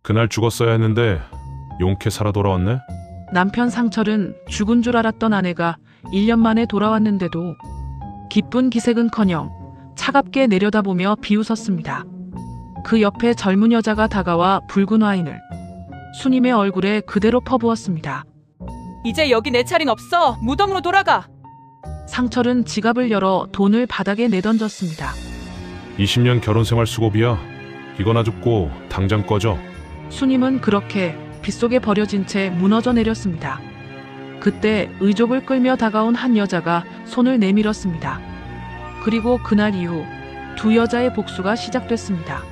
그날 죽었어야 했는데 용케 살아 돌아왔네? 남편 상철은 죽은 줄 알았던 아내가 1년 만에 돌아왔는데도 기쁜 기색은커녕 차갑게 내려다보며 비웃었습니다. 그 옆에 젊은 여자가 다가와 붉은 와인을 수님의 얼굴에 그대로 퍼부었습니다. 이제 여기 내 차린 없어. 무덤으로 돌아가. 상철은 지갑을 열어 돈을 바닥에 내던졌습니다. 20년 결혼생활 수고비야. 이거나 줍고 당장 꺼져. 수님은 그렇게 빗속에 버려진 채 무너져 내렸습니다. 그때 의족을 끌며 다가온 한 여자가 손을 내밀었습니다. 그리고 그날 이후 두 여자의 복수가 시작됐습니다.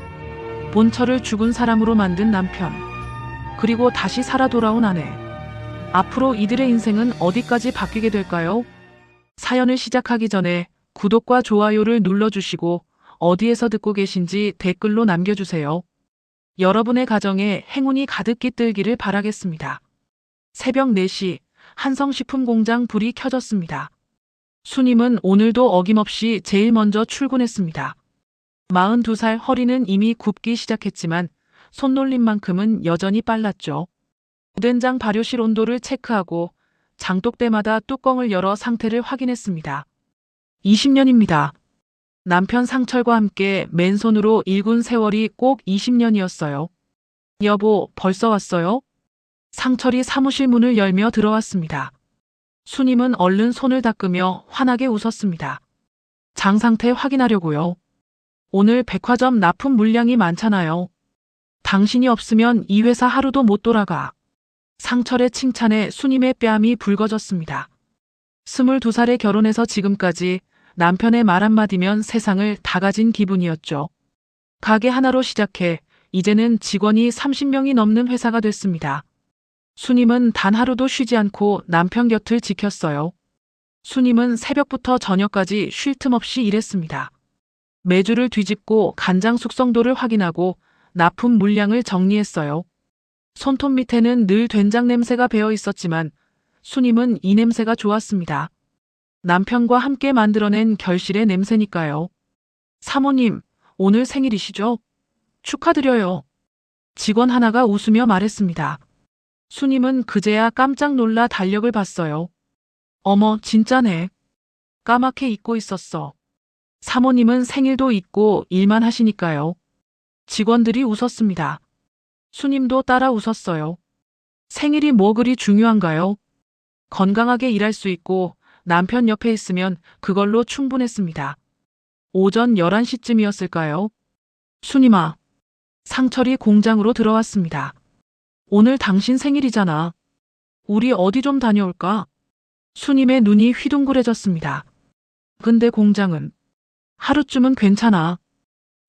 본처를 죽은 사람으로 만든 남편, 그리고 다시 살아 돌아온 아내. 앞으로 이들의 인생은 어디까지 바뀌게 될까요? 사연을 시작하기 전에 구독과 좋아요를 눌러주시고 어디에서 듣고 계신지 댓글로 남겨주세요. 여러분의 가정에 행운이 가득 깃들기를 바라겠습니다. 새벽 4시 한성식품공장 불이 켜졌습니다. 수님은 오늘도 어김없이 제일 먼저 출근했습니다. 42살 허리는 이미 굽기 시작했지만 손놀림만큼은 여전히 빨랐죠. 된장 발효실 온도를 체크하고 장독대마다 뚜껑을 열어 상태를 확인했습니다. 20년입니다. 남편 상철과 함께 맨손으로 일군 세월이 꼭 20년이었어요. 여보, 벌써 왔어요? 상철이 사무실 문을 열며 들어왔습니다. 수님은 얼른 손을 닦으며 환하게 웃었습니다. 장 상태 확인하려고요. 오늘 백화점 납품 물량이 많잖아요. 당신이 없으면 이 회사 하루도 못 돌아가. 상철의 칭찬에 수님의 뺨이 붉어졌습니다. 22살에 결혼해서 지금까지 남편의 말 한마디면 세상을 다 가진 기분이었죠. 가게 하나로 시작해 이제는 직원이 30명이 넘는 회사가 됐습니다. 수님은 단 하루도 쉬지 않고 남편 곁을 지켰어요. 수님은 새벽부터 저녁까지 쉴 틈 없이 일했습니다. 메주를 뒤집고 간장 숙성도를 확인하고 납품 물량을 정리했어요. 손톱 밑에는 늘 된장 냄새가 배어 있었지만 수님은 이 냄새가 좋았습니다. 남편과 함께 만들어낸 결실의 냄새니까요. 사모님, 오늘 생일이시죠? 축하드려요. 직원 하나가 웃으며 말했습니다. 수님은 그제야 깜짝 놀라 달력을 봤어요. 어머, 진짜네. 까맣게 잊고 있었어. 사모님은 생일도 잊고 일만 하시니까요. 직원들이 웃었습니다. 수님도 따라 웃었어요. 생일이 뭐 그리 중요한가요? 건강하게 일할 수 있고 남편 옆에 있으면 그걸로 충분했습니다. 오전 11시쯤이었을까요? 수님아, 상철이 공장으로 들어왔습니다. 오늘 당신 생일이잖아. 우리 어디 좀 다녀올까? 수님의 눈이 휘둥그레졌습니다. 근데 공장은? 하루쯤은 괜찮아.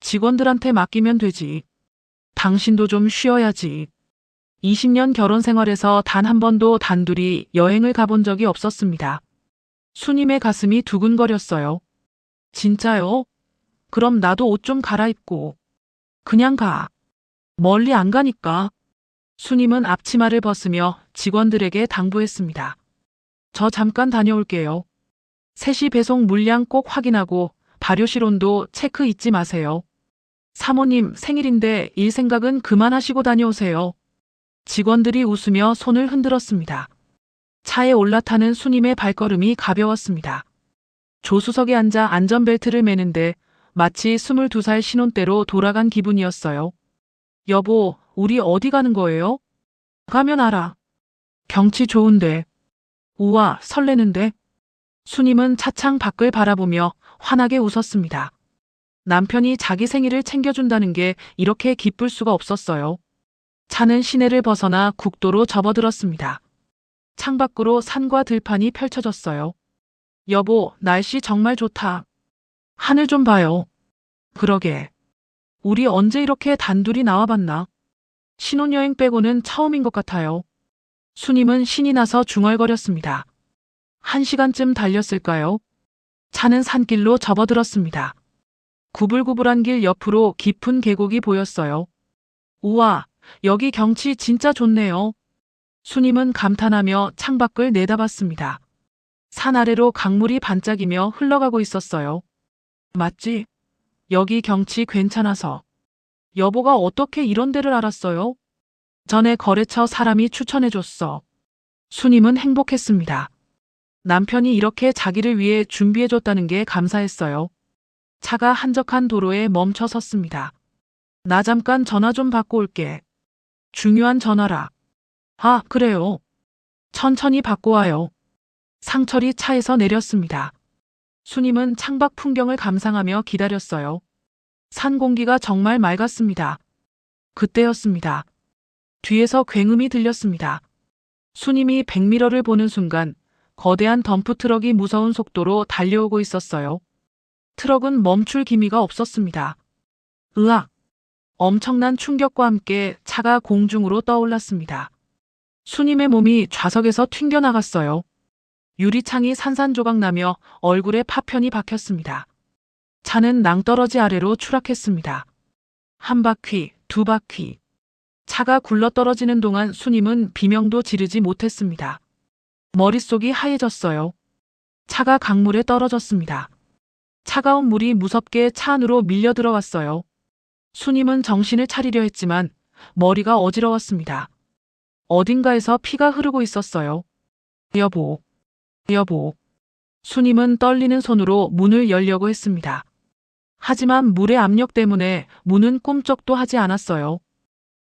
직원들한테 맡기면 되지. 당신도 좀 쉬어야지. 20년 결혼 생활에서 단 한 번도 단둘이 여행을 가본 적이 없었습니다. 수님의 가슴이 두근거렸어요. 진짜요? 그럼 나도 옷 좀 갈아입고. 그냥 가. 멀리 안 가니까. 수님은 앞치마를 벗으며 직원들에게 당부했습니다. 저 잠깐 다녀올게요. 3시 배송 물량 꼭 확인하고 발효실 온도 체크 잊지 마세요. 사모님 생일인데 일 생각은 그만하시고 다녀오세요. 직원들이 웃으며 손을 흔들었습니다. 차에 올라타는 수님의 발걸음이 가벼웠습니다. 조수석에 앉아 안전벨트를 매는데 마치 22살 신혼 때로 돌아간 기분이었어요. 여보, 우리 어디 가는 거예요? 가면 알아. 경치 좋은데. 우와, 설레는데. 수님은 차창 밖을 바라보며 환하게 웃었습니다. 남편이 자기 생일을 챙겨준다는 게 이렇게 기쁠 수가 없었어요. 차는 시내를 벗어나 국도로 접어들었습니다. 창밖으로 산과 들판이 펼쳐졌어요. 여보, 날씨 정말 좋다. 하늘 좀 봐요. 그러게. 우리 언제 이렇게 단둘이 나와봤나? 신혼여행 빼고는 처음인 것 같아요. 수님은 신이 나서 중얼거렸습니다. 1시간쯤 달렸을까요? 차는 산길로 접어들었습니다. 구불구불한 길 옆으로 깊은 계곡이 보였어요. 우와, 여기 경치 진짜 좋네요. 수님은 감탄하며 창밖을 내다봤습니다. 산 아래로 강물이 반짝이며 흘러가고 있었어요. 맞지? 여기 경치 괜찮아서. 여보가 어떻게 이런 데를 알았어요? 전에 거래처 사람이 추천해줬어. 수님은 행복했습니다. 남편이 이렇게 자기를 위해 준비해줬다는 게 감사했어요. 차가 한적한 도로에 멈춰 섰습니다. 나 잠깐 전화 좀 받고 올게. 중요한 전화라. 아, 그래요. 천천히 받고 와요. 상철이 차에서 내렸습니다. 수님은 창밖 풍경을 감상하며 기다렸어요. 산 공기가 정말 맑았습니다. 그때였습니다. 뒤에서 굉음이 들렸습니다. 수님이 백미러를 보는 순간 거대한 덤프트럭이 무서운 속도로 달려오고 있었어요. 트럭은 멈출 기미가 없었습니다. 으악! 엄청난 충격과 함께 차가 공중으로 떠올랐습니다. 수님의 몸이 좌석에서 튕겨나갔어요. 유리창이 산산조각 나며 얼굴에 파편이 박혔습니다. 차는 낭떠러지 아래로 추락했습니다. 한 바퀴, 두 바퀴. 차가 굴러떨어지는 동안 수님은 비명도 지르지 못했습니다. 머릿속이 하얘졌어요. 차가 강물에 떨어졌습니다. 차가운 물이 무섭게 차 안으로 밀려 들어왔어요. 수님은 정신을 차리려 했지만 머리가 어지러웠습니다. 어딘가에서 피가 흐르고 있었어요. 여보, 여보. 수님은 떨리는 손으로 문을 열려고 했습니다. 하지만 물의 압력 때문에 문은 꿈쩍도 하지 않았어요.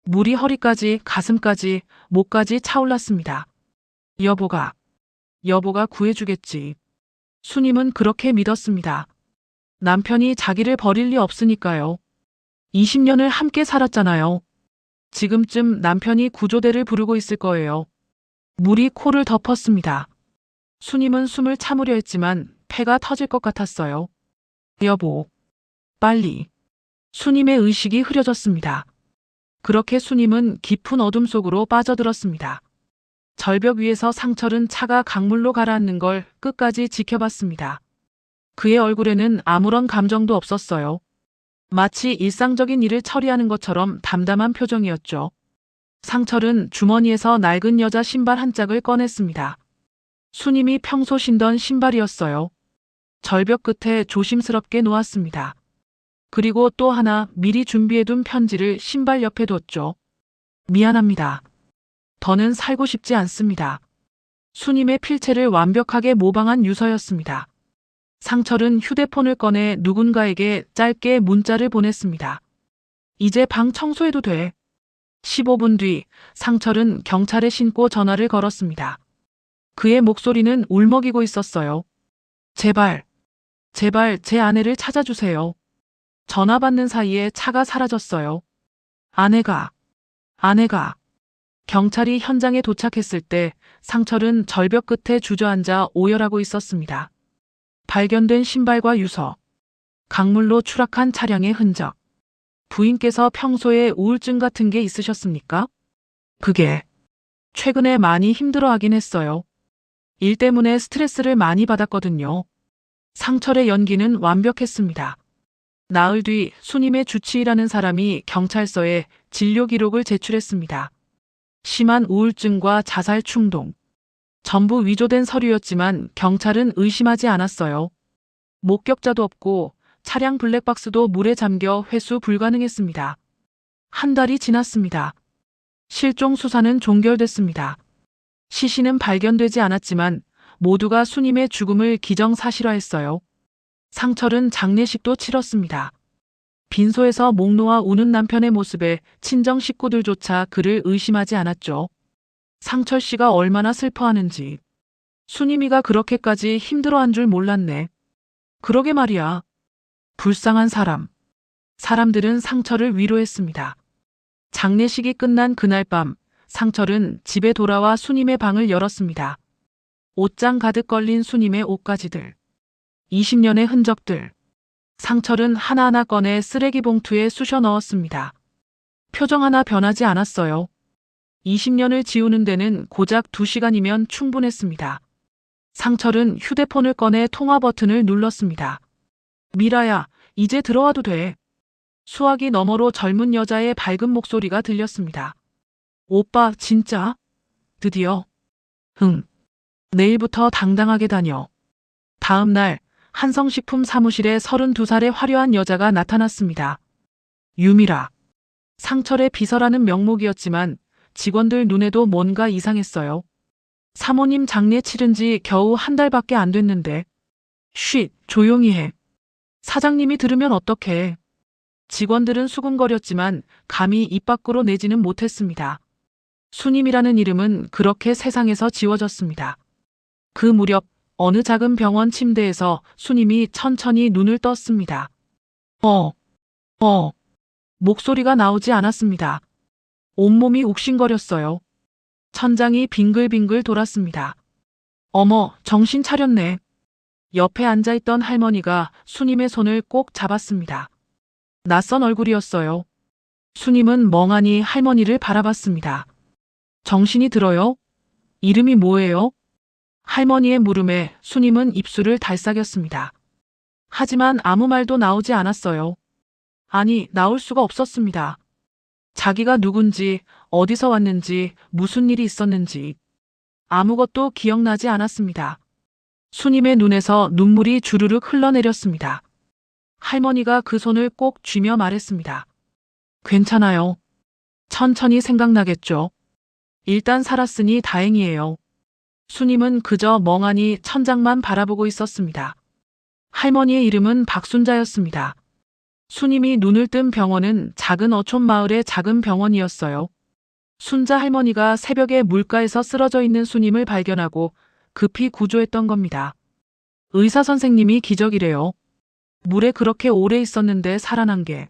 물이 허리까지, 가슴까지, 목까지 차올랐습니다. 여보가 구해주겠지. 수님은 그렇게 믿었습니다. 남편이 자기를 버릴 리 없으니까요. 20년을 함께 살았잖아요. 지금쯤 남편이 구조대를 부르고 있을 거예요. 물이 코를 덮었습니다. 수님은 숨을 참으려 했지만 폐가 터질 것 같았어요. 여보, 빨리. 수님의 의식이 흐려졌습니다. 그렇게 수님은 깊은 어둠 속으로 빠져들었습니다. 절벽 위에서 상철은 차가 강물로 가라앉는 걸 끝까지 지켜봤습니다. 그의 얼굴에는 아무런 감정도 없었어요. 마치 일상적인 일을 처리하는 것처럼 담담한 표정이었죠. 상철은 주머니에서 낡은 여자 신발 한 짝을 꺼냈습니다. 수님이 평소 신던 신발이었어요. 절벽 끝에 조심스럽게 놓았습니다. 그리고 또 하나 미리 준비해둔 편지를 신발 옆에 뒀죠. 미안합니다. 더는 살고 싶지 않습니다. 수님의 필체를 완벽하게 모방한 유서였습니다. 상철은 휴대폰을 꺼내 누군가에게 짧게 문자를 보냈습니다. 이제 방 청소해도 돼. 15분 뒤 상철은 경찰에 신고 전화를 걸었습니다. 그의 목소리는 울먹이고 있었어요. 제발 제 아내를 찾아주세요. 전화 받는 사이에 차가 사라졌어요. 아내가. 경찰이 현장에 도착했을 때 상철은 절벽 끝에 주저앉아 오열하고 있었습니다. 발견된 신발과 유서, 강물로 추락한 차량의 흔적. 부인께서 평소에 우울증 같은 게 있으셨습니까? 그게 최근에 많이 힘들어하긴 했어요. 일 때문에 스트레스를 많이 받았거든요. 상철의 연기는 완벽했습니다. 나흘 뒤 수님의 주치의라는 사람이 경찰서에 진료 기록을 제출했습니다. 심한 우울증과 자살 충동. 전부 위조된 서류였지만 경찰은 의심하지 않았어요. 목격자도 없고 차량 블랙박스도 물에 잠겨 회수 불가능했습니다. 한 달이 지났습니다. 실종 수사는 종결됐습니다. 시신은 발견되지 않았지만 모두가 수님의 죽음을 기정사실화했어요. 상철은 장례식도 치렀습니다. 빈소에서 목 놓아 우는 남편의 모습에 친정 식구들조차 그를 의심하지 않았죠. 상철 씨가 얼마나 슬퍼하는지. 수님이가 그렇게까지 힘들어한 줄 몰랐네. 그러게 말이야. 불쌍한 사람. 사람들은 상철을 위로했습니다. 장례식이 끝난 그날 밤, 상철은 집에 돌아와 수님의 방을 열었습니다. 옷장 가득 걸린 수님의 옷가지들. 20년의 흔적들. 상철은 하나하나 꺼내 쓰레기 봉투에 쑤셔 넣었습니다. 표정 하나 변하지 않았어요. 20년을 지우는 데는 고작 2시간이면 충분했습니다. 상철은 휴대폰을 꺼내 통화 버튼을 눌렀습니다. 미라야, 이제 들어와도 돼. 수화기 너머로 젊은 여자의 밝은 목소리가 들렸습니다. 오빠, 진짜? 드디어? 응. 내일부터 당당하게 다녀. 다음 날, 한성식품 사무실에 32살의 화려한 여자가 나타났습니다. 유미라. 상철의 비서라는 명목이었지만 직원들 눈에도 뭔가 이상했어요. 사모님 장례 치른 지 겨우 한 달밖에 안 됐는데. 쉿, 조용히 해. 사장님이 들으면 어떡해. 직원들은 수군거렸지만 감히 입 밖으로 내지는 못했습니다. 수님이라는 이름은 그렇게 세상에서 지워졌습니다. 그 무렵 어느 작은 병원 침대에서 수님이 천천히 눈을 떴습니다. 목소리가 나오지 않았습니다. 온몸이 욱신거렸어요. 천장이 빙글빙글 돌았습니다. 어머, 정신 차렸네. 옆에 앉아있던 할머니가 수님의 손을 꼭 잡았습니다. 낯선 얼굴이었어요. 수님은 멍하니 할머니를 바라봤습니다. 정신이 들어요? 이름이 뭐예요? 할머니의 물음에 수님은 입술을 달싹였습니다. 하지만 아무 말도 나오지 않았어요. 아니, 나올 수가 없었습니다. 자기가 누군지, 어디서 왔는지, 무슨 일이 있었는지 아무것도 기억나지 않았습니다. 수님의 눈에서 눈물이 주르륵 흘러내렸습니다. 할머니가 그 손을 꼭 쥐며 말했습니다. 괜찮아요. 천천히 생각나겠죠. 일단 살았으니 다행이에요. 수님은 그저 멍하니 천장만 바라보고 있었습니다. 할머니의 이름은 박순자였습니다. 수님이 눈을 뜬 병원은 작은 어촌 마을의 작은 병원이었어요. 순자 할머니가 새벽에 물가에서 쓰러져 있는 수님을 발견하고 급히 구조했던 겁니다. 의사 선생님이 기적이래요. 물에 그렇게 오래 있었는데 살아난 게.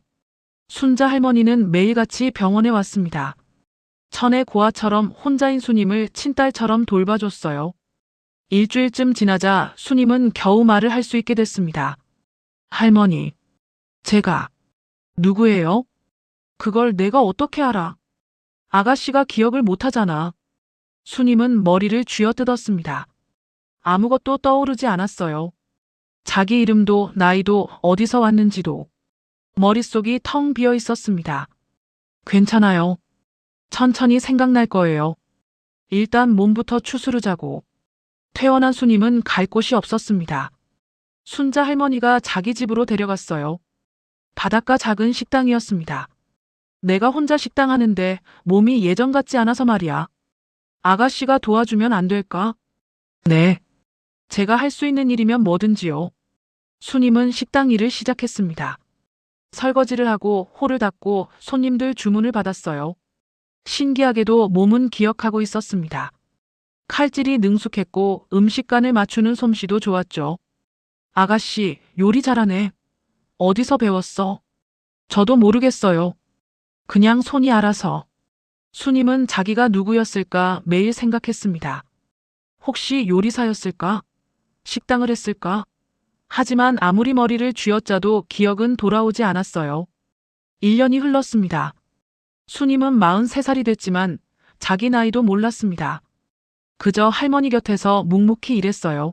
순자 할머니는 매일같이 병원에 왔습니다. 천의 고아처럼 혼자인 수님을 친딸처럼 돌봐줬어요. 일주일쯤 지나자 수님은 겨우 말을 할 수 있게 됐습니다. 할머니, 제가 누구예요? 그걸 내가 어떻게 알아? 아가씨가 기억을 못하잖아. 수님은 머리를 쥐어뜯었습니다. 아무것도 떠오르지 않았어요. 자기 이름도 나이도 어디서 왔는지도. 머릿속이 텅 비어 있었습니다. 괜찮아요. 천천히 생각날 거예요. 일단 몸부터 추스르자고. 퇴원한 수님은 갈 곳이 없었습니다. 순자 할머니가 자기 집으로 데려갔어요. 바닷가 작은 식당이었습니다. 내가 혼자 식당 하는데 몸이 예전 같지 않아서 말이야. 아가씨가 도와주면 안 될까? 네. 제가 할 수 있는 일이면 뭐든지요. 수님은 식당 일을 시작했습니다. 설거지를 하고 홀을 닦고 손님들 주문을 받았어요. 신기하게도 몸은 기억하고 있었습니다. 칼질이 능숙했고 음식간을 맞추는 솜씨도 좋았죠. 아가씨, 요리 잘하네. 어디서 배웠어? 저도 모르겠어요. 그냥 손이 알아서. 수님은 자기가 누구였을까 매일 생각했습니다. 혹시 요리사였을까? 식당을 했을까? 하지만 아무리 머리를 쥐어짜도 기억은 돌아오지 않았어요. 1년이 흘렀습니다. 수님은 43살이 됐지만 자기 나이도 몰랐습니다. 그저 할머니 곁에서 묵묵히 일했어요.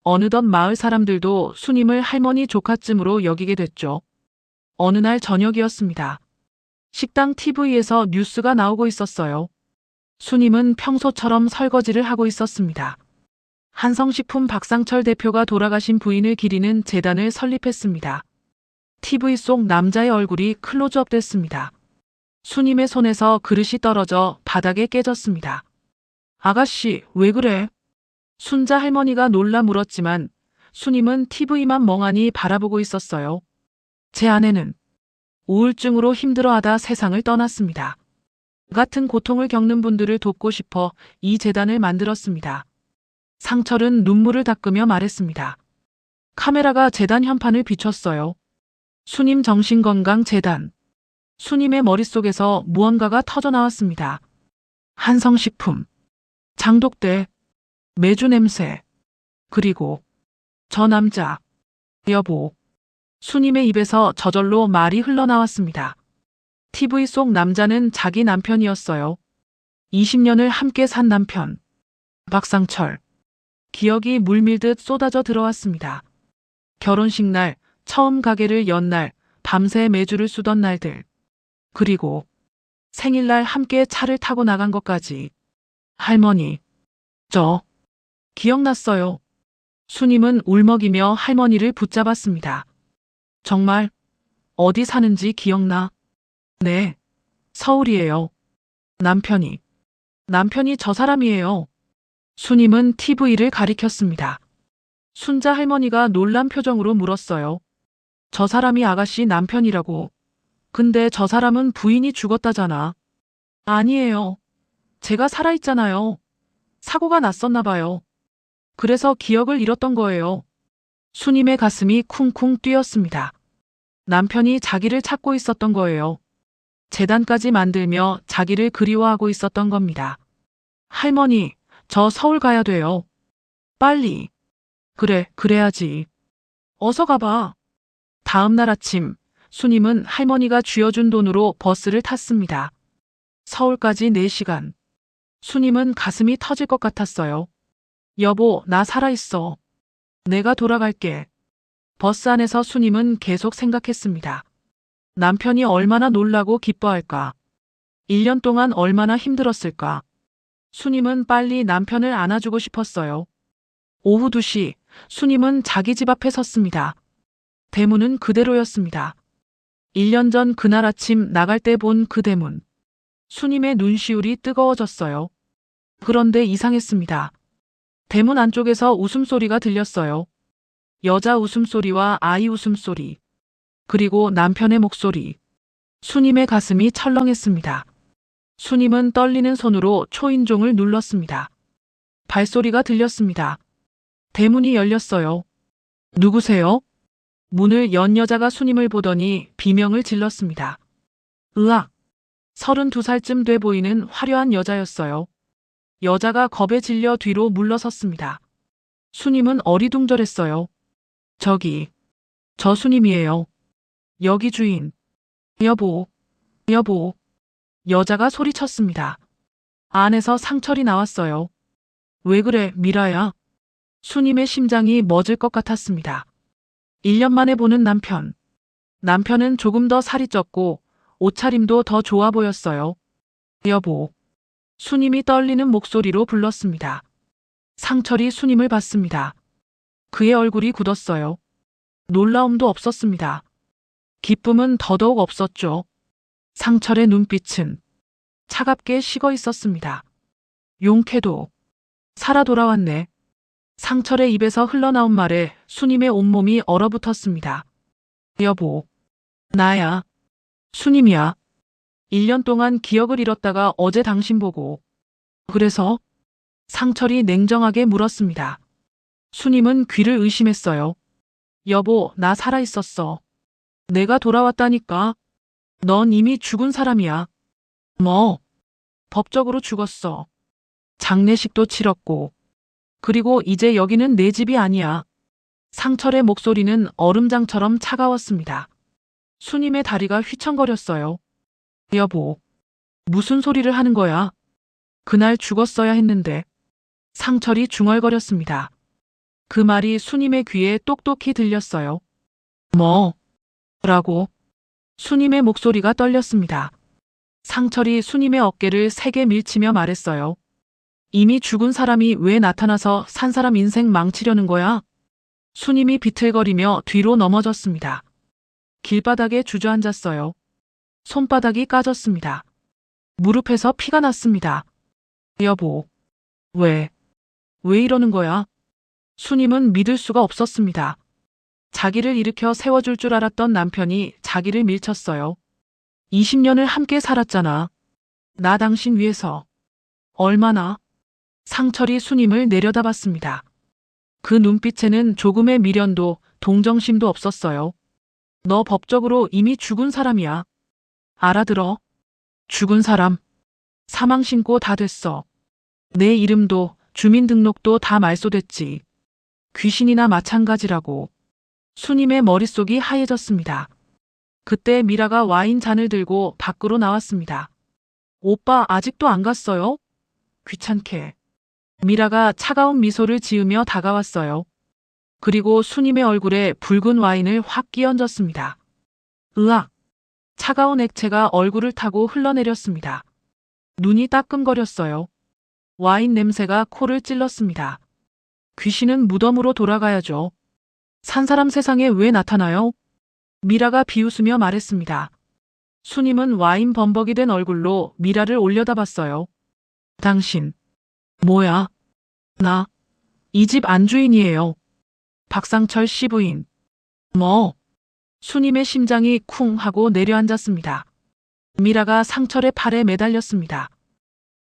어느덧 마을 사람들도 수님을 할머니 조카쯤으로 여기게 됐죠. 어느 날 저녁이었습니다. 식당 TV에서 뉴스가 나오고 있었어요. 수님은 평소처럼 설거지를 하고 있었습니다. 한성식품 박상철 대표가 돌아가신 부인을 기리는 재단을 설립했습니다. TV 속 남자의 얼굴이 클로즈업 됐습니다. 수님의 손에서 그릇이 떨어져 바닥에 깨졌습니다. 아가씨, 왜 그래? 순자 할머니가 놀라 물었지만 수님은 TV만 멍하니 바라보고 있었어요. 제 아내는 우울증으로 힘들어하다 세상을 떠났습니다. 같은 고통을 겪는 분들을 돕고 싶어 이 재단을 만들었습니다. 상철은 눈물을 닦으며 말했습니다. 카메라가 재단 현판을 비췄어요. 수님 정신건강재단. 수님의 머릿속에서 무언가가 터져나왔습니다. 한성식품, 장독대, 매주 냄새, 그리고 저 남자, 여보. 수님의 입에서 저절로 말이 흘러나왔습니다. TV 속 남자는 자기 남편이었어요. 20년을 함께 산 남편, 박상철. 기억이 물밀듯 쏟아져 들어왔습니다. 결혼식 날, 처음 가게를 연 날, 밤새 매주를 쑤던 날들. 그리고 생일날 함께 차를 타고 나간 것까지. 할머니, 저 기억났어요. 수님은 울먹이며 할머니를 붙잡았습니다. 정말 어디 사는지 기억나? 네, 서울이에요. 남편이 저 사람이에요. 수님은 TV를 가리켰습니다. 순자 할머니가 놀란 표정으로 물었어요. 저 사람이 아가씨 남편이라고. 근데 저 사람은 부인이 죽었다잖아. 아니에요. 제가 살아있잖아요. 사고가 났었나 봐요. 그래서 기억을 잃었던 거예요. 수님의 가슴이 쿵쿵 뛰었습니다. 남편이 자기를 찾고 있었던 거예요. 재단까지 만들며 자기를 그리워하고 있었던 겁니다. 할머니, 저 서울 가야 돼요. 빨리. 그래, 그래야지. 어서 가봐. 다음 날 아침, 수님은 할머니가 쥐어준 돈으로 버스를 탔습니다. 서울까지 4시간. 수님은 가슴이 터질 것 같았어요. 여보, 나 살아있어. 내가 돌아갈게. 버스 안에서 수님은 계속 생각했습니다. 남편이 얼마나 놀라고 기뻐할까? 1년 동안 얼마나 힘들었을까? 수님은 빨리 남편을 안아주고 싶었어요. 오후 2시, 수님은 자기 집 앞에 섰습니다. 대문은 그대로였습니다. 1년 전 그날 아침 나갈 때 본 그 대문. 수님의 눈시울이 뜨거워졌어요. 그런데 이상했습니다. 대문 안쪽에서 웃음소리가 들렸어요. 여자 웃음소리와 아이 웃음소리. 그리고 남편의 목소리. 수님의 가슴이 철렁했습니다. 수님은 떨리는 손으로 초인종을 눌렀습니다. 발소리가 들렸습니다. 대문이 열렸어요. 누구세요? 문을 연 여자가 수님을 보더니 비명을 질렀습니다. 으악! 32살쯤 돼 보이는 화려한 여자였어요. 여자가 겁에 질려 뒤로 물러섰습니다. 수님은 어리둥절했어요. 저 수님이에요. 여기 주인. 여보. 여자가 소리쳤습니다. 안에서 상철이 나왔어요. 왜 그래, 미라야? 수님의 심장이 멎을 것 같았습니다. 1년 만에 보는 남편. 남편은 조금 더 살이 쪘고 옷차림도 더 좋아 보였어요. 여보. 수님이 떨리는 목소리로 불렀습니다. 상철이 수님을 봤습니다. 그의 얼굴이 굳었어요. 놀라움도 없었습니다. 기쁨은 더더욱 없었죠. 상철의 눈빛은 차갑게 식어 있었습니다. 용케도 살아 돌아왔네. 상철의 입에서 흘러나온 말에 수님의 온몸이 얼어붙었습니다. 여보, 나야. 수님이야. 1년 동안 기억을 잃었다가 어제 당신 보고. 그래서? 상철이 냉정하게 물었습니다. 수님은 귀를 의심했어요. 여보, 나 살아있었어. 내가 돌아왔다니까. 넌 이미 죽은 사람이야. 뭐? 법적으로 죽었어. 장례식도 치렀고. 그리고 이제 여기는 내 집이 아니야. 상철의 목소리는 얼음장처럼 차가웠습니다. 수님의 다리가 휘청거렸어요. 여보, 무슨 소리를 하는 거야? 그날 죽었어야 했는데. 상철이 중얼거렸습니다. 그 말이 수님의 귀에 똑똑히 들렸어요. 라고. 수님의 목소리가 떨렸습니다. 상철이 수님의 어깨를 세게 밀치며 말했어요. 이미 죽은 사람이 왜 나타나서 산 사람 인생 망치려는 거야? 수님이 비틀거리며 뒤로 넘어졌습니다. 길바닥에 주저앉았어요. 손바닥이 까졌습니다. 무릎에서 피가 났습니다. 여보, 왜 이러는 거야? 수님은 믿을 수가 없었습니다. 자기를 일으켜 세워줄 줄 알았던 남편이 자기를 밀쳤어요. 20년을 함께 살았잖아. 나 당신 위해서. 얼마나? 상철이 수님을 내려다봤습니다. 그 눈빛에는 조금의 미련도 동정심도 없었어요. 너 법적으로 이미 죽은 사람이야. 알아들어? 죽은 사람. 사망신고 다 됐어. 내 이름도 주민등록도 다 말소됐지. 귀신이나 마찬가지라고. 수님의 머릿속이 하얘졌습니다. 그때 미라가 와인 잔을 들고 밖으로 나왔습니다. 오빠 아직도 안 갔어요? 귀찮게. 미라가 차가운 미소를 지으며 다가왔어요. 그리고 수님의 얼굴에 붉은 와인을 확 끼얹었습니다. 으악! 차가운 액체가 얼굴을 타고 흘러내렸습니다. 눈이 따끔거렸어요. 와인 냄새가 코를 찔렀습니다. 귀신은 무덤으로 돌아가야죠. 산 사람 세상에 왜 나타나요? 미라가 비웃으며 말했습니다. 수님은 와인 범벅이 된 얼굴로 미라를 올려다봤어요. 당신, 뭐야? 나, 이 집 안주인이에요. 박상철 씨 부인. 뭐? 수님의 심장이 쿵 하고 내려앉았습니다. 미라가 상철의 팔에 매달렸습니다.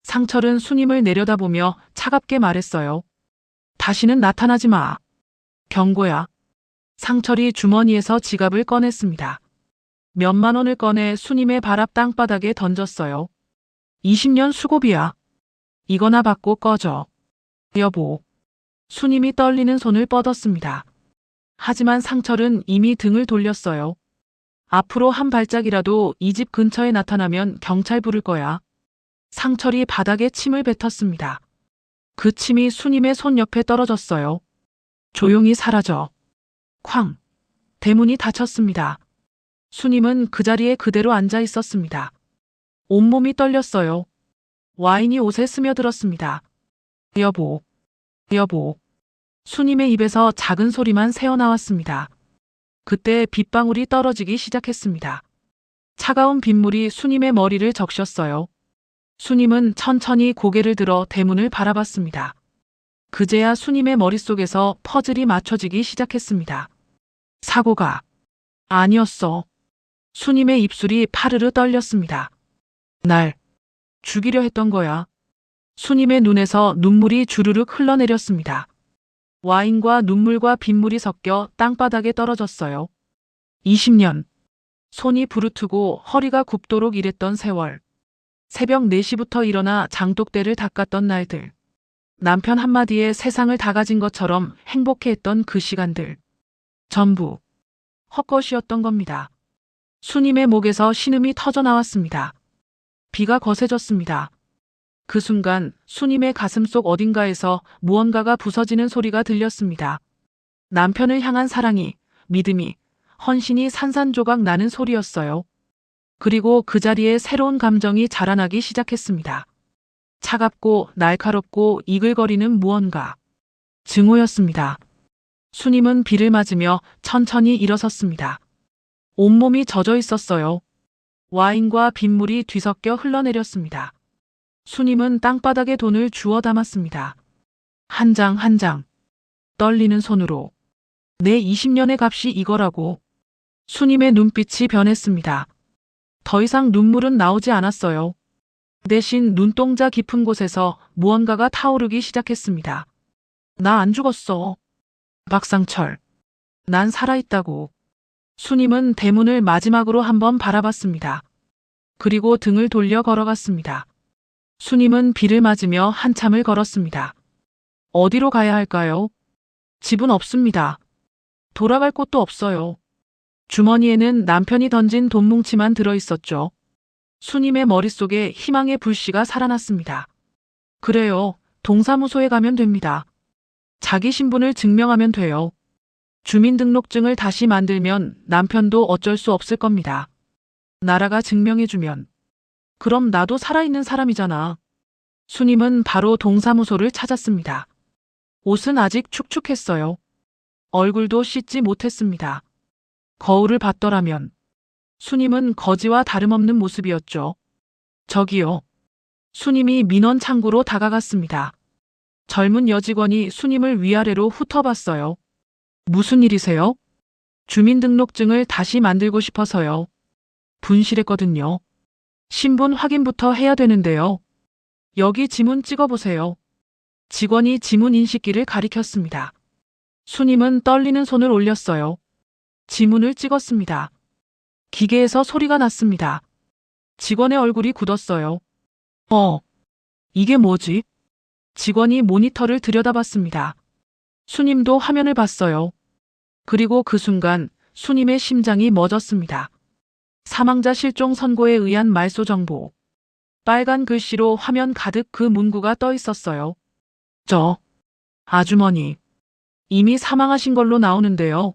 상철은 수님을 내려다보며 차갑게 말했어요. 다시는 나타나지 마. 경고야. 상철이 주머니에서 지갑을 꺼냈습니다. 몇만 원을 꺼내 수님의 발 앞 땅바닥에 던졌어요. 20년 수고비야. 이거나 받고 꺼져. 여보. 수님이 떨리는 손을 뻗었습니다. 하지만 상철은 이미 등을 돌렸어요. 앞으로 한 발짝이라도 이 집 근처에 나타나면 경찰 부를 거야. 상철이 바닥에 침을 뱉었습니다. 그 침이 수님의 손 옆에 떨어졌어요. 조용히 사라져. 쾅. 대문이 닫혔습니다. 수님은 그 자리에 그대로 앉아 있었습니다. 온몸이 떨렸어요. 와인이 옷에 스며들었습니다. 여보. 여보. 수님의 입에서 작은 소리만 새어나왔습니다. 그때 빗방울이 떨어지기 시작했습니다. 차가운 빗물이 수님의 머리를 적셨어요. 수님은 천천히 고개를 들어 대문을 바라봤습니다. 그제야 수님의 머릿속에서 퍼즐이 맞춰지기 시작했습니다. 사고가 아니었어. 수님의 입술이 파르르 떨렸습니다. 날 죽이려 했던 거야. 수님의 눈에서 눈물이 주르륵 흘러내렸습니다. 와인과 눈물과 빗물이 섞여 땅바닥에 떨어졌어요. 20년. 손이 부르트고 허리가 굽도록 일했던 세월. 새벽 4시부터 일어나 장독대를 닦았던 날들. 남편 한마디에 세상을 다 가진 것처럼 행복해했던 그 시간들. 전부 헛것이었던 겁니다. 수님의 목에서 신음이 터져 나왔습니다. 비가 거세졌습니다. 그 순간 수님의 가슴속 어딘가에서 무언가가 부서지는 소리가 들렸습니다. 남편을 향한 사랑이, 믿음이, 헌신이 산산조각 나는 소리였어요. 그리고 그 자리에 새로운 감정이 자라나기 시작했습니다. 차갑고 날카롭고 이글거리는 무언가. 증오였습니다. 수님은 비를 맞으며 천천히 일어섰습니다. 온몸이 젖어 있었어요. 와인과 빗물이 뒤섞여 흘러내렸습니다. 수님은 땅바닥에 돈을 주워 담았습니다. 한 장 한 장. 떨리는 손으로. 내 20년의 값이 이거라고. 수님의 눈빛이 변했습니다. 더 이상 눈물은 나오지 않았어요. 대신 눈동자 깊은 곳에서 무언가가 타오르기 시작했습니다. 나 안 죽었어. 박상철. 난 살아있다고. 수님은 대문을 마지막으로 한번 바라봤습니다. 그리고 등을 돌려 걸어갔습니다. 수님은 비를 맞으며 한참을 걸었습니다. 어디로 가야 할까요? 집은 없습니다. 돌아갈 곳도 없어요. 주머니에는 남편이 던진 돈 뭉치만 들어있었죠. 수님의 머릿속에 희망의 불씨가 살아났습니다. 그래요. 동사무소에 가면 됩니다. 자기 신분을 증명하면 돼요. 주민등록증을 다시 만들면 남편도 어쩔 수 없을 겁니다. 나라가 증명해주면. 그럼 나도 살아있는 사람이잖아. 수님은 바로 동사무소를 찾았습니다. 옷은 아직 축축했어요. 얼굴도 씻지 못했습니다. 거울을 봤더라면 수님은 거지와 다름없는 모습이었죠. 저기요. 수님이 민원 창구로 다가갔습니다. 젊은 여직원이 수님을 위아래로 훑어봤어요. 무슨 일이세요? 주민등록증을 다시 만들고 싶어서요. 분실했거든요. 신분 확인부터 해야 되는데요. 여기 지문 찍어보세요. 직원이 지문 인식기를 가리켰습니다. 수님은 떨리는 손을 올렸어요. 지문을 찍었습니다. 기계에서 소리가 났습니다. 직원의 얼굴이 굳었어요. 이게 뭐지? 직원이 모니터를 들여다봤습니다. 수님도 화면을 봤어요. 그리고 그 순간 수님의 심장이 멎었습니다. 사망자 실종 선고에 의한 말소 정보. 빨간 글씨로 화면 가득 그 문구가 떠 있었어요. 아주머니. 이미 사망하신 걸로 나오는데요.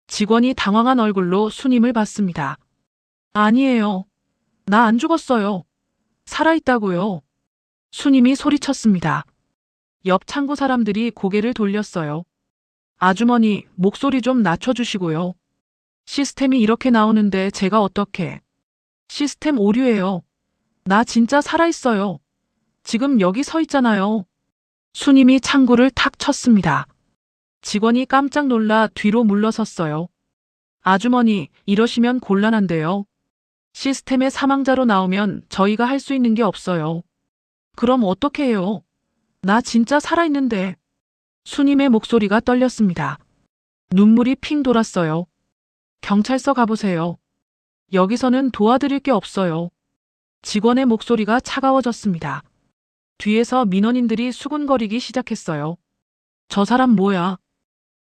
직원이 당황한 얼굴로 수님을 봤습니다. 아니에요. 나 안 죽었어요. 살아있다고요. 수님이 소리쳤습니다. 옆 창구 사람들이 고개를 돌렸어요. 아주머니, 목소리 좀 낮춰주시고요. 시스템이 이렇게 나오는데 제가 어떻게. 시스템 오류예요. 나 진짜 살아있어요. 지금 여기 서 있잖아요. 수님이 창구를 탁 쳤습니다. 직원이 깜짝 놀라 뒤로 물러섰어요. 아주머니, 이러시면 곤란한데요. 시스템에 사망자로 나오면 저희가 할 수 있는 게 없어요. 그럼 어떻게 해요? 나 진짜 살아있는데. 수님의 목소리가 떨렸습니다. 눈물이 핑 돌았어요. 경찰서 가보세요. 여기서는 도와드릴 게 없어요. 직원의 목소리가 차가워졌습니다. 뒤에서 민원인들이 수군거리기 시작했어요. 저 사람 뭐야?